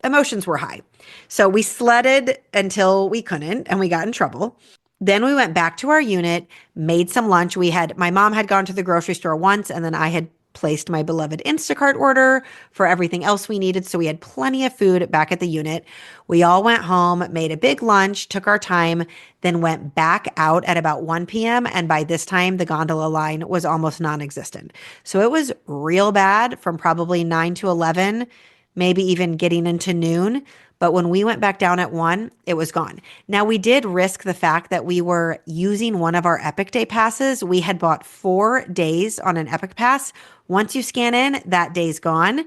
Emotions were high. So we sledded until we couldn't and we got in trouble. Then we went back to our unit, made some lunch. My mom had gone to the grocery store once, and then I had placed my beloved Instacart order for everything else we needed. So we had plenty of food back at the unit. We all went home, made a big lunch, took our time, then went back out at about 1 p.m. And by this time, the gondola line was almost non-existent. So it was real bad from probably 9 to 11, maybe even getting into noon. But when we went back down at 1, it was gone. Now, we did risk the fact that we were using one of our Epic Day passes. We had bought 4 days on an Epic Pass. Once you scan in, that day's gone.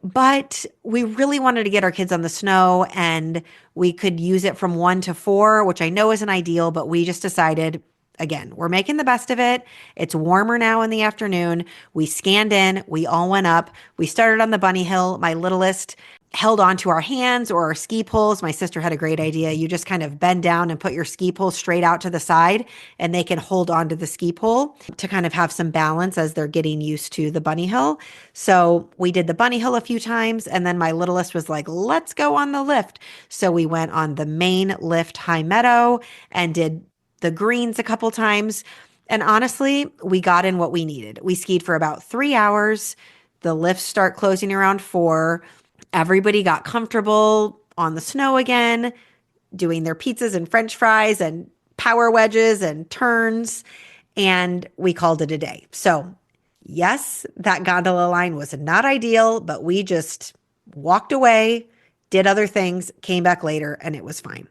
But we really wanted to get our kids on the snow, and we could use it from 1 to 4, which I know isn't ideal, but we just decided, again, we're making the best of it. It's warmer now in the afternoon. We scanned in. We all went up. We started on the bunny hill. My littlest held onto our hands or our ski poles. My sister had a great idea. You just kind of bend down and put your ski pole straight out to the side, and they can hold onto the ski pole to kind of have some balance as they're getting used to the bunny hill. So we did the bunny hill a few times, and then my littlest was like, let's go on the lift. So we went on the main lift, High Meadow, and did the greens a couple times. And honestly, we got in what we needed. We skied for about 3 hours. The lifts start closing around 4. Everybody got comfortable on the snow again, doing their pizzas and French fries and power wedges and turns, and we called it a day. So yes, that gondola line was not ideal, but we just walked away, did other things, came back later, and it was fine.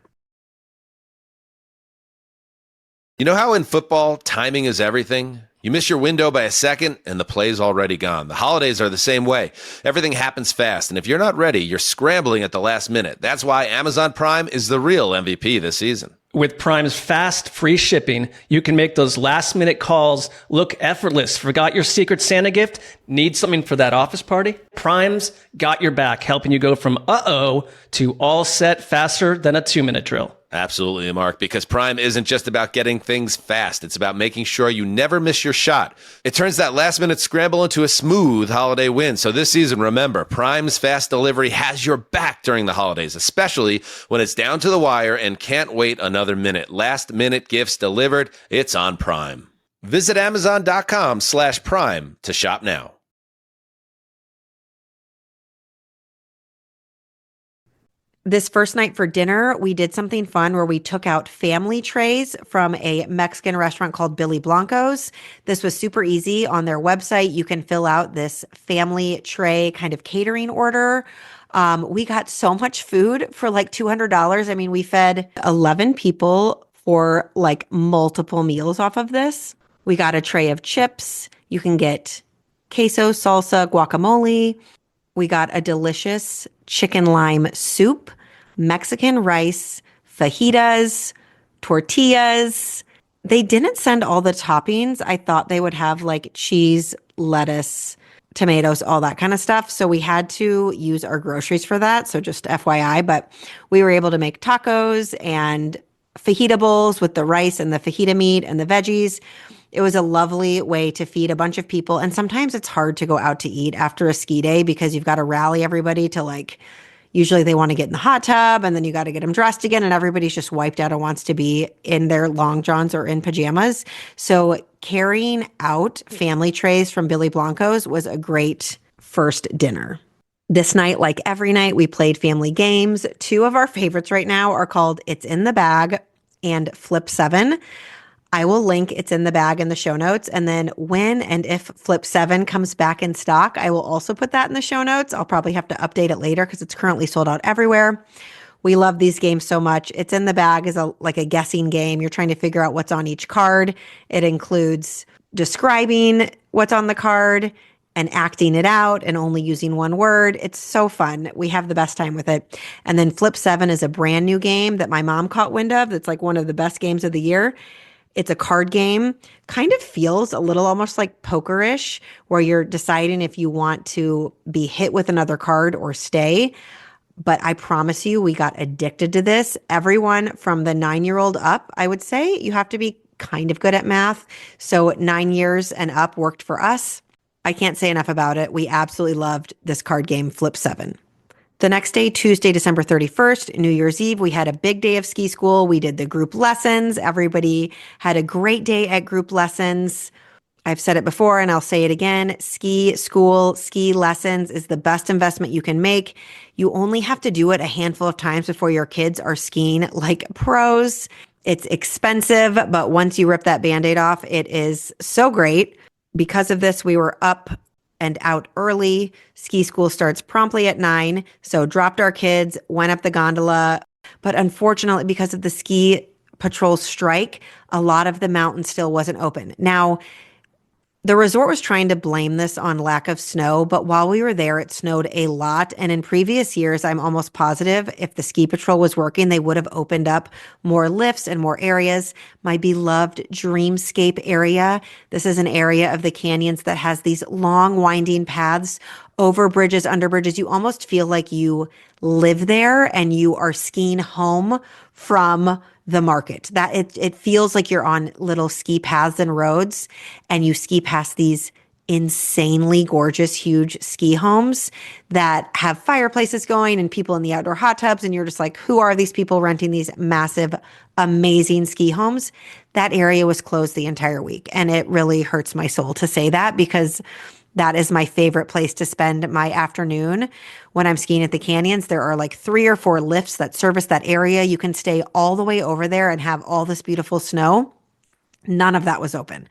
You know how in football, timing is everything? You miss your window by a second, and the play's already gone. The holidays are the same way. Everything happens fast, and if you're not ready, you're scrambling at the last minute. That's why Amazon Prime is the real MVP this season. With Prime's fast, free shipping, you can make those last-minute calls look effortless. Forgot your Secret Santa gift? Need something for that office party? Prime's got your back, helping you go from uh-oh to all set faster than a 2-minute drill. Absolutely, Mark, because Prime isn't just about getting things fast. It's about making sure you never miss your shot. It turns that last-minute scramble into a smooth holiday win. So this season, remember, Prime's fast delivery has your back during the holidays, especially when it's down to the wire and can't wait another minute. Last-minute gifts delivered, it's on Prime. Visit Amazon.com/Prime to shop now. This first night for dinner, we did something fun where we took out family trays from a Mexican restaurant called Billy Blanco's. This was super easy. On their website, you can fill out this family tray kind of catering order. We got so much food for like $200. I mean, we fed 11 people for like multiple meals off of this. We got a tray of chips. You can get queso, salsa, guacamole. We got a delicious chicken lime soup, Mexican rice, fajitas, tortillas. They didn't send all the toppings. I thought they would have like cheese, lettuce, tomatoes, all that kind of stuff. So we had to use our groceries for that. So just FYI, but we were able to make tacos and fajita bowls with the rice and the fajita meat and the veggies. It was a lovely way to feed a bunch of people. And sometimes it's hard to go out to eat after a ski day because you've got to rally everybody to like, usually they want to get in the hot tub and then you got to get them dressed again and everybody's just wiped out and wants to be in their long johns or in pajamas. So carrying out family trays from Billy Blanco's was a great first dinner. This night, like every night, we played family games. Two of our favorites right now are called It's in the Bag and Flip 7. I will link It's in the Bag in the show notes. And then when and if Flip 7 comes back in stock, I will also put that in the show notes. I'll probably have to update it later because it's currently sold out everywhere. We love these games so much. It's in the Bag is like a guessing game. You're trying to figure out what's on each card. It includes describing what's on the card and acting it out and only using one word. It's so fun. We have the best time with it. And then Flip 7 is a brand new game that my mom caught wind of. That's like one of the best games of the year. It's a card game, kind of feels a little almost like pokerish, where you're deciding if you want to be hit with another card or stay. But I promise you, we got addicted to this. Everyone from the 9-year-old up, I would say you have to be kind of good at math. So 9 years and up worked for us. I can't say enough about it. We absolutely loved this card game, Flip 7. The next day, Tuesday, December 31st, New Year's Eve, we had a big day of ski school. We did the group lessons. Everybody had a great day at group lessons. I've said it before and I'll say it again. Ski school, ski lessons is the best investment you can make. You only have to do it a handful of times before your kids are skiing like pros. It's expensive, but once you rip that Band-Aid off, it is so great. Because of this, we were up and out early. Ski school starts promptly at 9. So dropped our kids, went up the gondola. But unfortunately, because of the ski patrol strike, a lot of the mountain still wasn't open. Now, the resort was trying to blame this on lack of snow, but while we were there, it snowed a lot. And in previous years, I'm almost positive if the ski patrol was working, they would have opened up more lifts and more areas. My beloved Dreamscape area. This is an area of the canyons that has these long winding paths over bridges, under bridges. You almost feel like you live there and you are skiing home from the market. That it feels like you're on little ski paths and roads and you ski past these insanely gorgeous, huge ski homes that have fireplaces going and people in the outdoor hot tubs. And you're just like, who are these people renting these massive, amazing ski homes? That area was closed the entire week. And it really hurts my soul to say that because that is my favorite place to spend my afternoon when I'm skiing at the canyons. There are like 3 or 4 lifts that service that area. You can stay all the way over there and have all this beautiful snow. None of that was open.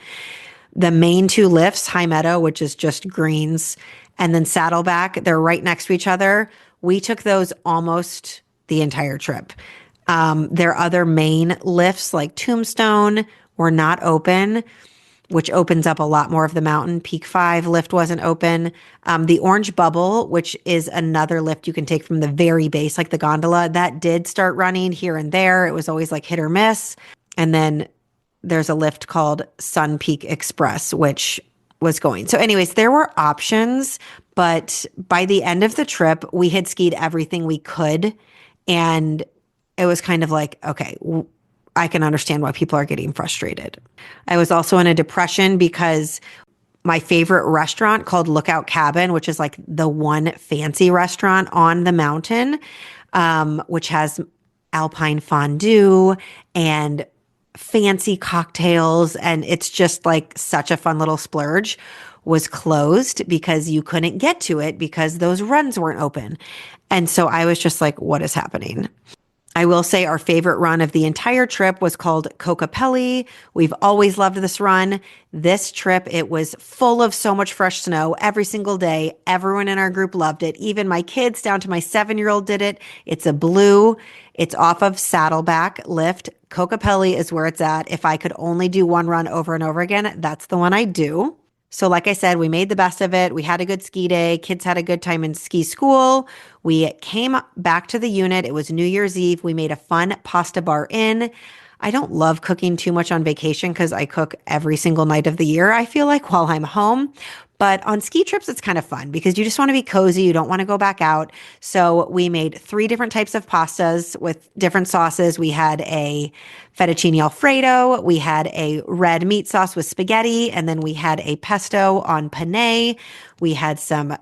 The main 2 lifts, High Meadow, which is just greens, and then Saddleback, they're right next to each other. We took those almost the entire trip. Their other main lifts like Tombstone were not open, which opens up a lot more of the mountain. Peak 5 lift wasn't open. The Orange Bubble, which is another lift you can take from the very base, like the gondola, that did start running here and there. It was always like hit or miss. And then there's a lift called Sun Peak Express, which was going. So anyways, there were options, but by the end of the trip, we had skied everything we could. And it was kind of like, okay, I can understand why people are getting frustrated. I was also in a depression because my favorite restaurant called Lookout Cabin, which is like the one fancy restaurant on the mountain, which has alpine fondue and fancy cocktails. And it's just like such a fun little splurge, was closed because you couldn't get to it because those runs weren't open. And so I was just like, what is happening? I will say our favorite run of the entire trip was called Kokopelli. We've always loved this run. This trip, it was full of so much fresh snow every single day. Everyone in our group loved it. Even my kids down to my 7-year-old did it. It's a blue. It's off of Saddleback Lift. Kokopelli is where it's at. If I could only do one run over and over again, that's the one I do. So like I said, we made the best of it. We had a good ski day. Kids had a good time in ski school. We came back to the unit. It was New Year's Eve. We made a fun pasta bar in. I don't love cooking too much on vacation because I cook every single night of the year, I feel like, while I'm home. But on ski trips, it's kind of fun because you just want to be cozy. You don't want to go back out. So we made 3 different types of pastas with different sauces. We had a fettuccine Alfredo. We had a red meat sauce with spaghetti. And then we had a pesto on penne. We had some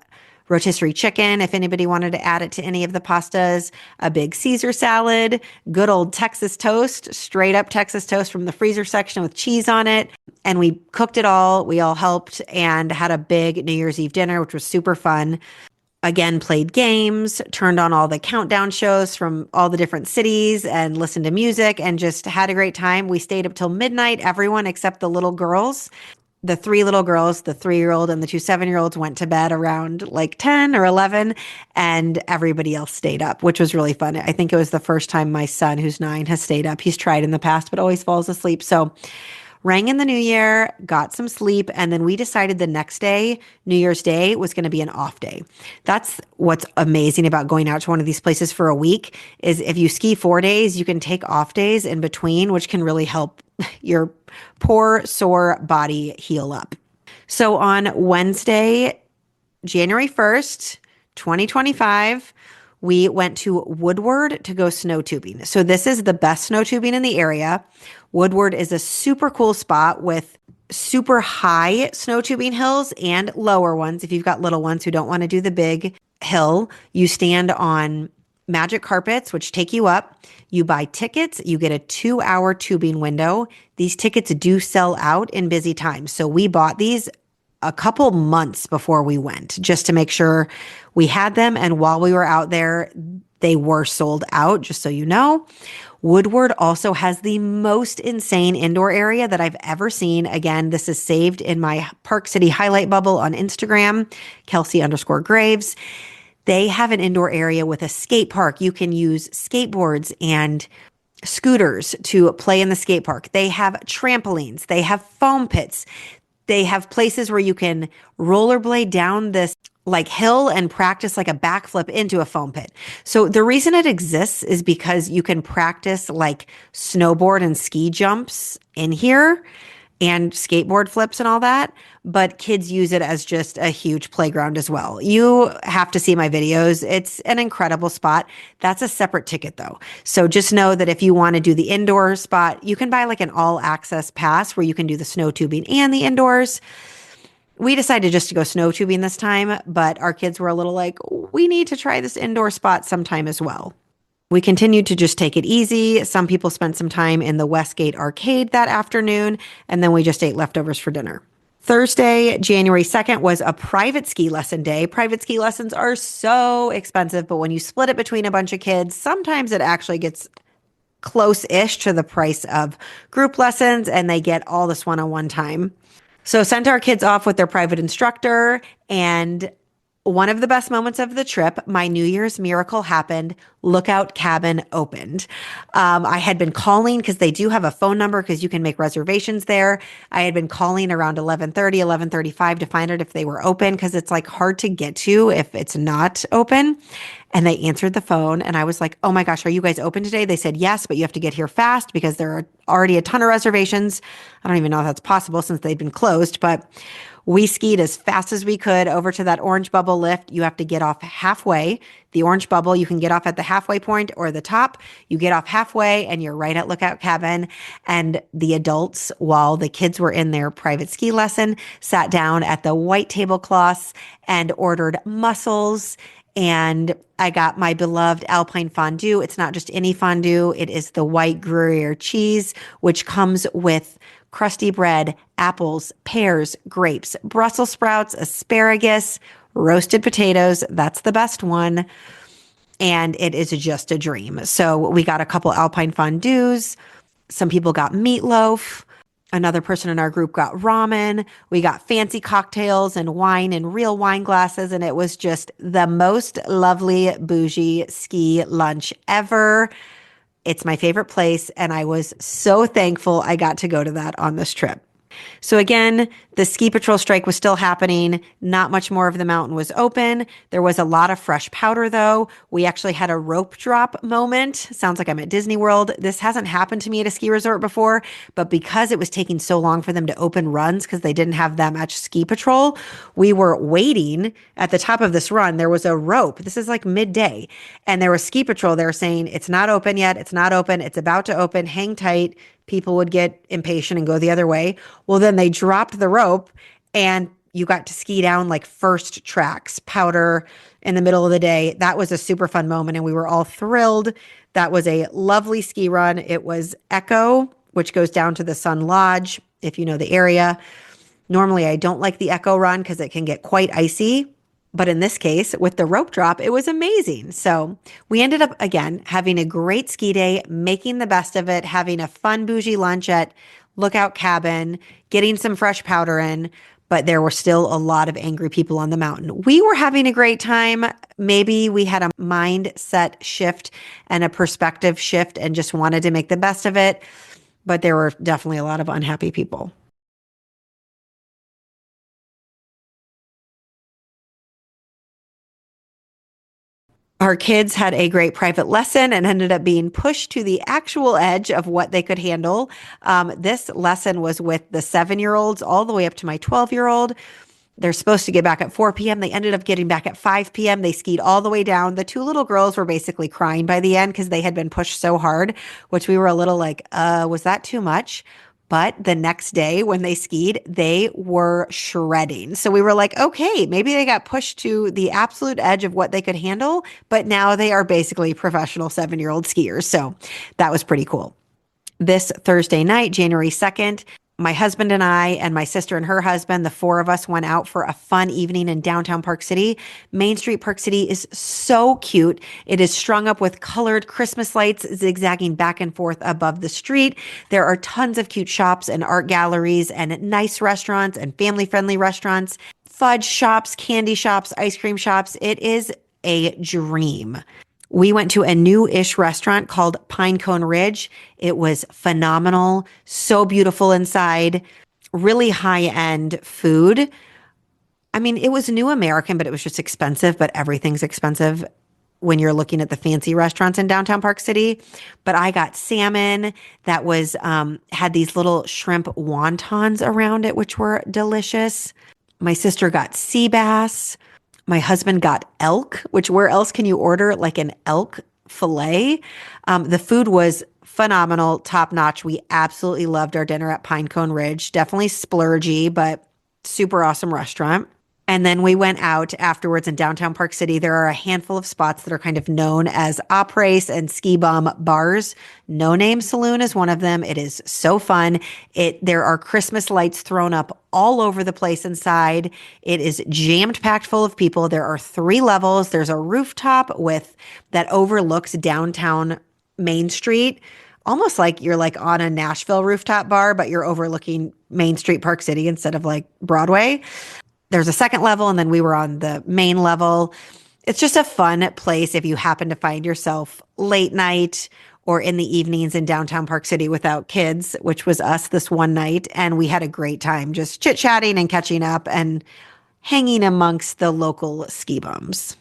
rotisserie chicken, if anybody wanted to add it to any of the pastas, a big Caesar salad, good old Texas toast, straight up Texas toast from the freezer section with cheese on it. And we cooked it all. We all helped and had a big New Year's Eve dinner, which was super fun. Again, played games, turned on all the countdown shows from all the different cities and listened to music and just had a great time. We stayed up till midnight, everyone except the little girls. The 3 little girls, the 3-year-old and the 2 7-year-olds went to bed around like 10 or 11 and everybody else stayed up, which was really fun. I think it was the first time my son, who's 9, has stayed up. He's tried in the past, but always falls asleep. So rang in the new year, got some sleep, and then we decided the next day, New Year's Day, was going to be an off day. That's what's amazing about going out to one of these places for a week is if you ski 4 days, you can take off days in between, which can really help your poor, sore body heal up. So on Wednesday, January 1st, 2025, we went to Woodward to go snow tubing. So this is the best snow tubing in the area. Woodward is a super cool spot with super high snow tubing hills and lower ones. If you've got little ones who don't want to do the big hill, you stand on magic carpets, which take you up. You buy tickets. You get a 2-hour tubing window. These tickets do sell out in busy times. So we bought these a couple months before we went just to make sure we had them. And while we were out there, they were sold out, just so you know. Woodward also has the most insane indoor area that I've ever seen. Again, this is saved in my Park City highlight bubble on Instagram, Kelsey_Graves. They have an indoor area with a skate park. You can use skateboards and scooters to play in the skate park. They have trampolines. They have foam pits. They have places where you can rollerblade down this like hill and practice like a backflip into a foam pit. So the reason it exists is because you can practice like snowboard and ski jumps in here and skateboard flips and all that, but kids use it as just a huge playground as well. You have to see my videos. It's an incredible spot. That's a separate ticket though. So just know that if you want to do the indoor spot, you can buy like an all access pass where you can do the snow tubing and the indoors. We decided just to go snow tubing this time, but our kids were a little like, we need to try this indoor spot sometime as well. We continued to just take it easy. Some people spent some time in the Westgate arcade that afternoon, and then we just ate leftovers for dinner. Thursday, January 2nd was a private ski lesson day. Private ski lessons are so expensive, but when you split it between a bunch of kids, sometimes it actually gets close-ish to the price of group lessons, and they get all this one-on-one time. So sent our kids off with their private instructor, and one of the best moments of the trip, my New Year's miracle happened. Lookout Cabin opened. I had been calling because they do have a phone number because you can make reservations there. I had been calling around 11:30, 11:35 to find out if they were open because it's like hard to get to if it's not open. And they answered the phone and I was like, oh my gosh, are you guys open today? They said yes, but you have to get here fast because there are already a ton of reservations. I don't even know if that's possible since they've been closed, but we skied as fast as we could over to that orange bubble lift. You have to get off halfway. The orange bubble, you can get off at the halfway point or the top. You get off halfway and you're right at Lookout Cabin. And the adults, while the kids were in their private ski lesson, sat down at the white tablecloths and ordered mussels. And I got my beloved Alpine fondue. It's not just any fondue. It is the white Gruyere cheese, which comes with crusty bread, apples, pears, grapes, Brussels sprouts, asparagus, roasted potatoes. That's the best one. And it is just a dream. So we got a couple Alpine fondues. Some people got meatloaf. Another person in our group got ramen. We got fancy cocktails and wine in real wine glasses. And it was just the most lovely bougie ski lunch ever. It's my favorite place, and I was so thankful I got to go to that on this trip. So again, The ski patrol strike was still happening. Not much more of the mountain was open. There was a lot of fresh powder, though. We actually had a rope drop moment. Sounds like I'm at Disney World. This hasn't happened to me at a ski resort before, but because it was taking so long for them to open runs because they didn't have that much ski patrol, we were waiting at the top of this run. There was a rope. This is like midday, and there was ski patrol there saying, it's not open yet. It's not open. It's about to open. Hang tight. People would get impatient and go the other way. Well, then they dropped the rope and you got to ski down like first tracks, powder in the middle of the day. That was a super fun moment and we were all thrilled. That was a lovely ski run. It was Echo, which goes down to the Sun Lodge, if you know the area. Normally, I don't like the Echo run because it can get quite icy. But in this case, with the rope drop, it was amazing. So we ended up, again, having a great ski day, making the best of it, having a fun bougie lunch at Lookout Cabin, getting some fresh powder in, but there were still a lot of angry people on the mountain. We were having a great time. Maybe we had a mindset shift and a perspective shift and just wanted to make the best of it, but there were definitely a lot of unhappy people. Our kids had a great private lesson and ended up being pushed to the actual edge of what they could handle. This lesson was with the 7-year-olds all the way up to my 12-year-old. They're supposed to get back at 4 p.m. They ended up getting back at 5 p.m. They skied all the way down. The 2 little girls were basically crying by the end because they had been pushed so hard, which we were a little like, was that too much? But the next day when they skied, they were shredding. So we were like, okay, maybe they got pushed to the absolute edge of what they could handle, but now they are basically professional 7-year-old skiers. So that was pretty cool. This Thursday night, January 2nd, my husband and I and my sister and her husband, the 4 of us went out for a fun evening in downtown Park City. Main Street Park City is so cute. It is strung up with colored Christmas lights zigzagging back and forth above the street. There are tons of cute shops and art galleries and nice restaurants and family-friendly restaurants, fudge shops, candy shops, ice cream shops. It is a dream. We went to a new-ish restaurant called Pinecone Ridge. It was phenomenal, so beautiful inside, really high-end food. I mean, it was new American, but it was just expensive, but everything's expensive when you're looking at the fancy restaurants in downtown Park City. But I got salmon that was had these little shrimp wontons around it, which were delicious. My sister got sea bass. My husband got elk, which where else can you order like an elk fillet? The food was phenomenal, top notch. We absolutely loved our dinner at Pinecone Ridge. Definitely splurgy, but super awesome restaurant. And then we went out afterwards in downtown Park City. There are a handful of spots that are kind of known as après and ski bum bars. No Name Saloon is one of them. It is so fun. There are Christmas lights thrown up all over the place inside. It is jammed packed full of people. There are 3 levels. There's a rooftop that overlooks downtown Main Street. Almost like you're like on a Nashville rooftop bar, but you're overlooking Main Street Park City instead of like Broadway. There's a second level, and then we were on the main level. It's just a fun place if you happen to find yourself late night or in the evenings in downtown Park City without kids, which was us this one night. And we had a great time just chit-chatting and catching up and hanging amongst the local ski bums.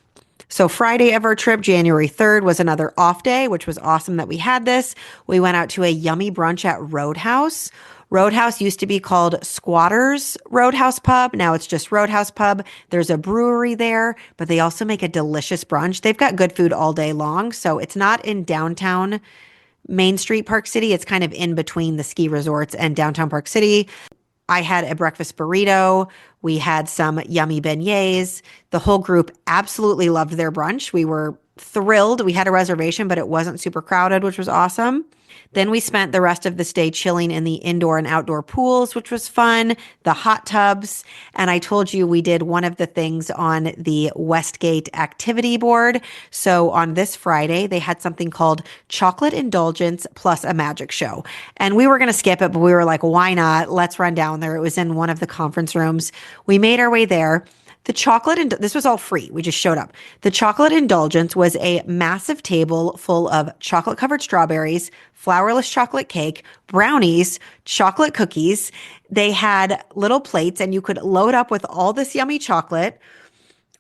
So Friday of our trip, January 3rd, was another off day, which was awesome that we had this. We went out to a yummy brunch at Roadhouse. Roadhouse used to be called Squatters Roadhouse Pub. Now it's just Roadhouse Pub. There's a brewery there, but they also make a delicious brunch. They've got good food all day long. So it's not in downtown Main Street Park City. It's kind of in between the ski resorts and downtown Park City. I had a breakfast burrito. We had some yummy beignets. The whole group absolutely loved their brunch. We were thrilled. We had a reservation, but it wasn't super crowded, which was awesome. Then we spent the rest of this day chilling in the indoor and outdoor pools, which was fun, the hot tubs. And I told you we did one of the things on the Westgate activity board. So on this Friday, they had something called Chocolate Indulgence plus a magic show. And we were going to skip it, but we were like, why not? Let's run down there. It was in one of the conference rooms. We made our way there. The this was all free. We just showed up. The chocolate indulgence was a massive table full of chocolate covered strawberries, flourless chocolate cake, brownies, chocolate cookies. They had little plates and you could load up with all this yummy chocolate.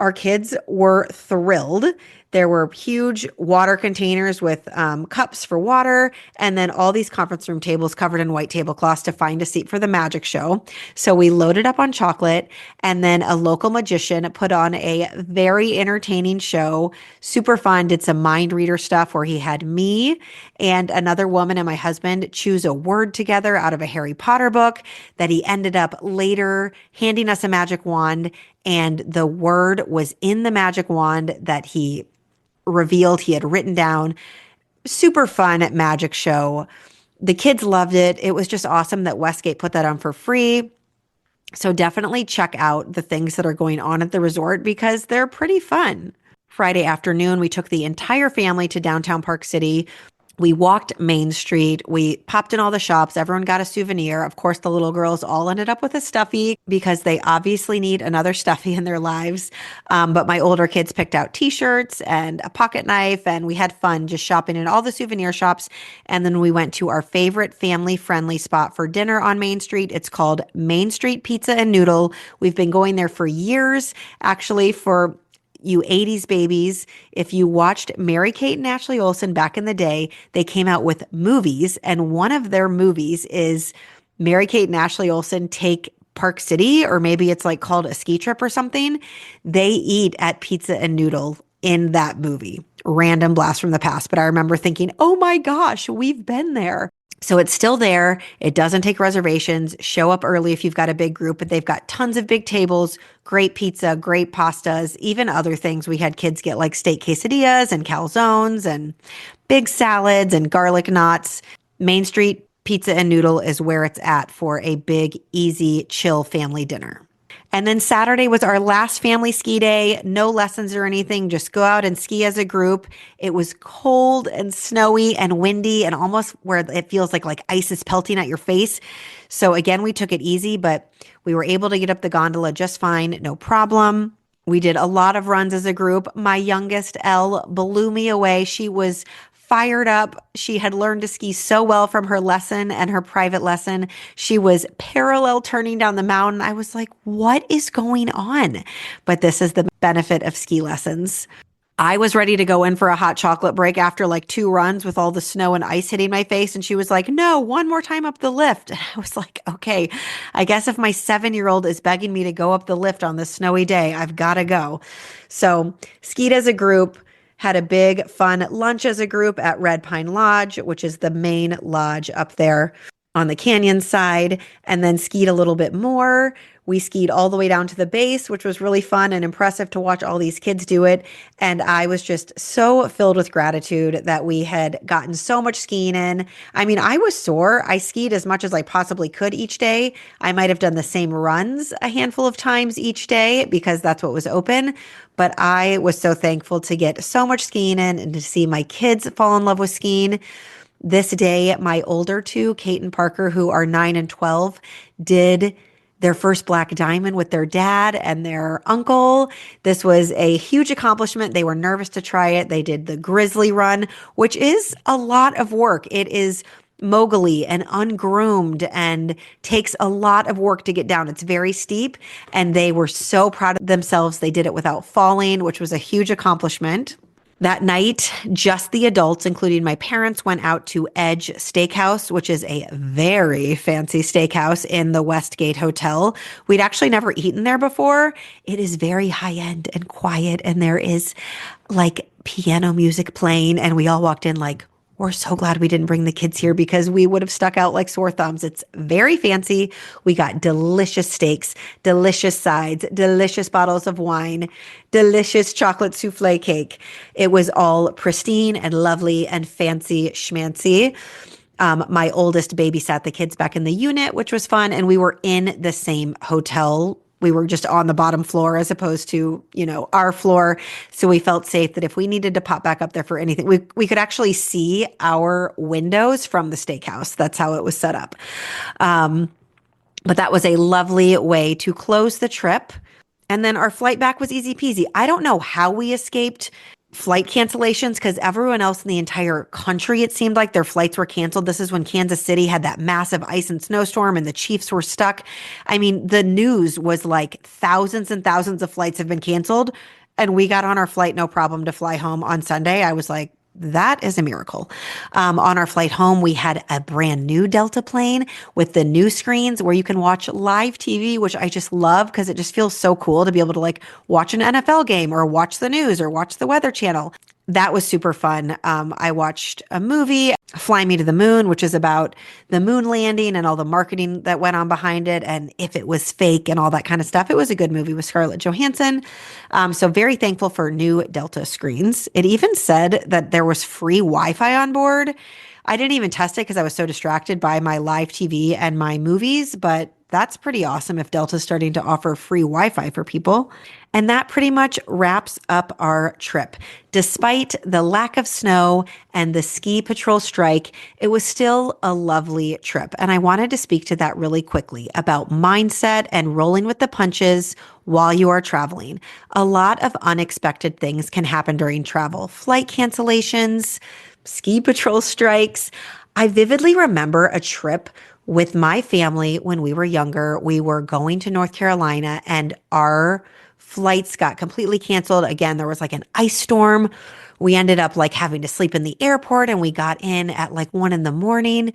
Our kids were thrilled. There were huge water containers with cups for water, and then all these conference room tables covered in white tablecloths to find a seat for the magic show. So we loaded up on chocolate, and then a local magician put on a very entertaining show. Super fun. Did some mind reader stuff where he had me and another woman and my husband choose a word together out of a Harry Potter book that he ended up later handing us a magic wand, and the word was in the magic wand that he revealed he had written down. Super fun magic show. The kids loved it. It was just awesome that Westgate put that on for free. So definitely check out the things that are going on at the resort because they're pretty fun. Friday afternoon, we took the entire family to downtown Park City. We walked Main Street. We popped in all the shops. Everyone got a souvenir. Of course, the little girls all ended up with a stuffy because they obviously need another stuffy in their lives. But my older kids picked out t-shirts and a pocket knife, and we had fun just shopping in all the souvenir shops. And then we went to our favorite family-friendly spot for dinner on Main Street. It's called Main Street Pizza and Noodle. We've been going there for years, actually, for you 80s babies. If you watched Mary-Kate and Ashley Olsen back in the day, they came out with movies, and one of their movies is Mary-Kate and Ashley Olsen take Park City, or maybe it's like called a ski trip or something. They eat at Pizza and Noodle in that movie. Random blast from the past, but I remember thinking, oh my gosh, we've been there. So it's still there. It doesn't take reservations. Show up early if you've got a big group, but they've got tons of big tables, great pizza, great pastas, even other things. We had kids get like steak quesadillas and calzones and big salads and garlic knots. Main Street Pizza and Noodle is where it's at for a big, easy, chill family dinner. And then Saturday was our last family ski day. No lessons or anything. Just go out and ski as a group. It was cold and snowy and windy and almost where it feels like ice is pelting at your face. So again, we took it easy, but we were able to get up the gondola just fine. No problem. We did a lot of runs as a group. My youngest, Elle, blew me away. She was fired up. She had learned to ski so well from her lesson and her private lesson. She was parallel turning down the mountain. I was like, what is going on? But this is the benefit of ski lessons. I was ready to go in for a hot chocolate break after like 2 runs with all the snow and ice hitting my face. And she was like, no, one more time up the lift. And I was like, okay, I guess if my 7-year-old is begging me to go up the lift on this snowy day, I've got to go. So skied as a group. Had a big fun lunch as a group at Red Pine Lodge, which is the main lodge up there on the canyon side, and then skied a little bit more. We skied all the way down to the base, which was really fun and impressive to watch all these kids do it. And I was just so filled with gratitude that we had gotten so much skiing in. I mean, I was sore. I skied as much as I possibly could each day. I might have done the same runs a handful of times each day because that's what was open. But I was so thankful to get so much skiing in and to see my kids fall in love with skiing. This day, my older 2, Kate and Parker, who are 9 and 12, did their first black diamond with their dad and their uncle. This was a huge accomplishment. They were nervous to try it. They did the grizzly run, which is a lot of work. It is mogully and ungroomed and takes a lot of work to get down. It's very steep, and they were so proud of themselves. They did it without falling, which was a huge accomplishment. That night, just the adults, including my parents, went out to Edge Steakhouse, which is a very fancy steakhouse in the Westgate Hotel. We'd actually never eaten there before. It is very high-end and quiet, and there is like piano music playing, and we all walked in like, we're so glad we didn't bring the kids here because we would have stuck out like sore thumbs. It's very fancy. We got delicious steaks, delicious sides, delicious bottles of wine, delicious chocolate souffle cake. It was all pristine and lovely and fancy schmancy. My oldest babysat the kids back in the unit, which was fun. And we were in the same hotel. We were just on the bottom floor as opposed to, our floor. So we felt safe that if we needed to pop back up there for anything, we could actually see our windows from the steakhouse. That's how it was set up. But that was a lovely way to close the trip. And then our flight back was easy peasy. I don't know how we escaped flight cancellations because everyone else in the entire country, it seemed like their flights were canceled. This is when Kansas City had that massive ice and snowstorm and the Chiefs were stuck. I mean, the news was like thousands and thousands of flights have been canceled. And we got on our flight, no problem, to fly home on Sunday. I was like, that is a miracle. On our flight home, we had a brand new Delta plane with the new screens where you can watch live TV, which I just love because it just feels so cool to be able to like watch an NFL game or watch the news or watch the Weather Channel. That was super fun. I watched a movie, Fly Me to the Moon, which is about the moon landing and all the marketing that went on behind it and if it was fake and all that kind of stuff. It was a good movie with Scarlett Johansson. So very thankful for new Delta screens. It even said that there was free Wi-Fi on board. I didn't even test it because I was so distracted by my live TV and my movies, but that's pretty awesome if Delta's starting to offer free Wi-Fi for people. And that pretty much wraps up our trip. Despite the lack of snow and the ski patrol strike, it was still a lovely trip. And I wanted to speak to that really quickly about mindset and rolling with the punches while you are traveling. A lot of unexpected things can happen during travel. Flight cancellations, ski patrol strikes. I vividly remember a trip with my family when we were younger. We were going to North Carolina and our flights got completely canceled. Again, there was like an ice storm. We ended up like having to sleep in the airport and we got in at like 1 a.m.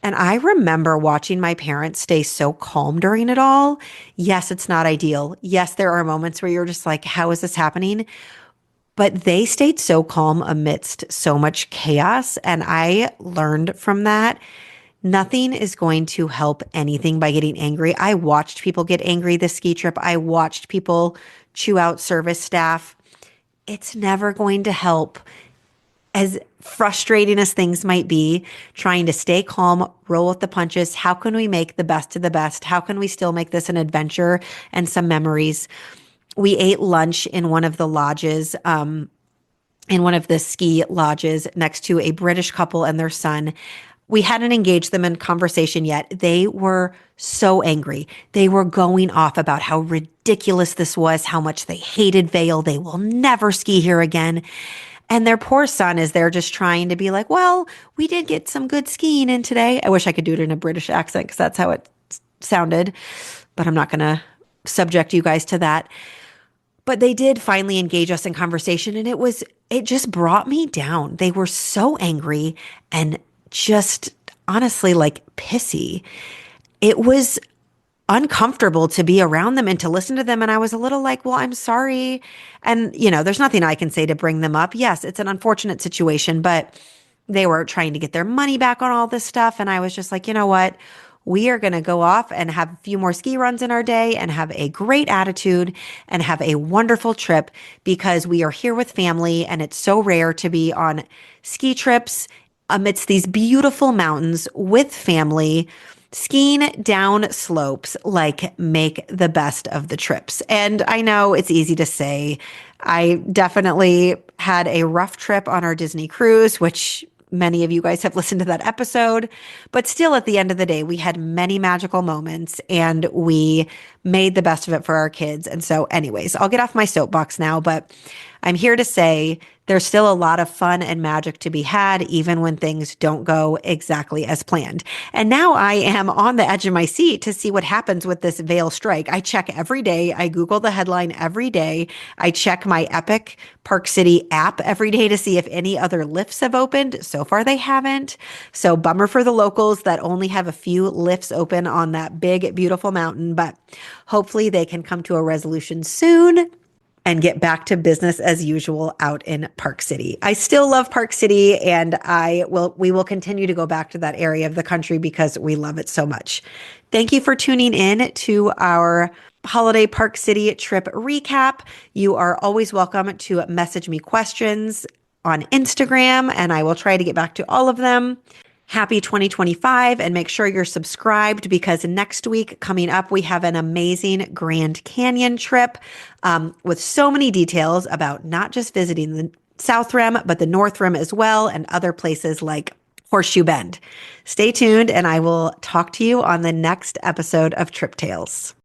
And I remember watching my parents stay so calm during it all. Yes, it's not ideal. Yes, there are moments where you're just like, how is this happening? But they stayed so calm amidst so much chaos. And I learned from that. Nothing is going to help anything by getting angry. I watched people get angry this ski trip. I watched people chew out service staff. It's never going to help. As frustrating as things might be, trying to stay calm, roll with the punches. How can we make the best of the best? How can we still make this an adventure and some memories? We ate lunch in one of the lodges, in one of the ski lodges next to a British couple and their son. We hadn't engaged them in conversation yet. They were so angry. They were going off about how ridiculous this was, how much they hated Vail. They will never ski here again. And their poor son is there just trying to be like, well, we did get some good skiing in today. I wish I could do it in a British accent because that's how it sounded, but I'm not going to subject you guys to that. But they did finally engage us in conversation and it just brought me down. They were so angry and just honestly like pissy. It was uncomfortable to be around them and to listen to them. And I was a little like, well, I'm sorry. And, there's nothing I can say to bring them up. Yes, it's an unfortunate situation, but they were trying to get their money back on all this stuff. And I was just like, you know what? We are going to go off and have a few more ski runs in our day and have a great attitude and have a wonderful trip because we are here with family. And it's so rare to be on ski trips amidst these beautiful mountains with family, skiing down slopes, like make the best of the trips. And I know it's easy to say. I definitely had a rough trip on our Disney cruise, which many of you guys have listened to that episode. But still, at the end of the day, we had many magical moments and we made the best of it for our kids. And so anyways, I'll get off my soapbox now, but I'm here to say there's still a lot of fun and magic to be had, even when things don't go exactly as planned. And now I am on the edge of my seat to see what happens with this Vail strike. I check every day. I Google the headline every day. I check my Epic Park City app every day to see if any other lifts have opened. So far, they haven't. So bummer for the locals that only have a few lifts open on that big, beautiful mountain, but hopefully they can come to a resolution soon and get back to business as usual out in Park City. I still love Park City and we will continue to go back to that area of the country because we love it so much. Thank you for tuning in to our holiday Park City trip recap. You are always welcome to message me questions on Instagram and I will try to get back to all of them. Happy 2025 and make sure you're subscribed because next week coming up, we have an amazing Grand Canyon trip with so many details about not just visiting the South Rim, but the North Rim as well and other places like Horseshoe Bend. Stay tuned and I will talk to you on the next episode of Trip Tales.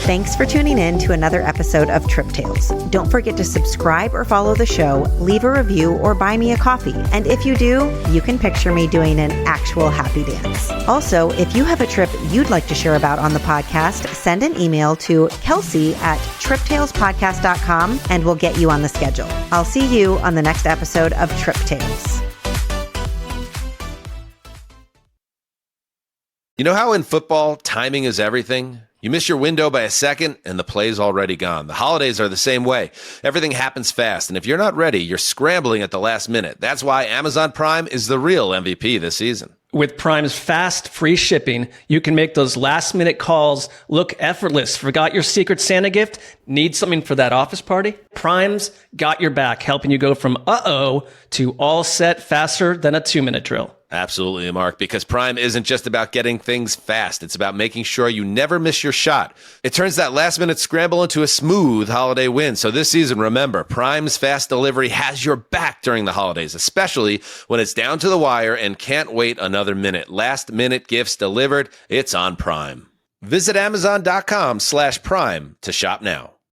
Thanks for tuning in to another episode of Trip Tales. Don't forget to subscribe or follow the show, leave a review, or buy me a coffee. And if you do, you can picture me doing an actual happy dance. Also, if you have a trip you'd like to share about on the podcast, send an email to Kelsey at triptalespodcast.com and we'll get you on the schedule. I'll see you on the next episode of Trip Tales. You know how in football, timing is everything? You miss your window by a second and the play's already gone. The holidays are the same way. Everything happens fast, and if you're not ready, you're scrambling at the last minute. That's why Amazon Prime is the real MVP this season. With Prime's fast, free shipping, you can make those last-minute calls look effortless. Forgot your Secret Santa gift? Need something for that office party? Prime's got your back, helping you go from uh-oh to all set faster than a 2-minute drill. Absolutely, Mark, because Prime isn't just about getting things fast. It's about making sure you never miss your shot. It turns that last-minute scramble into a smooth holiday win. So this season, remember, Prime's fast delivery has your back during the holidays, especially when it's down to the wire and can't wait another minute. Last-minute gifts delivered. It's on Prime. Visit Amazon.com/Prime to shop now.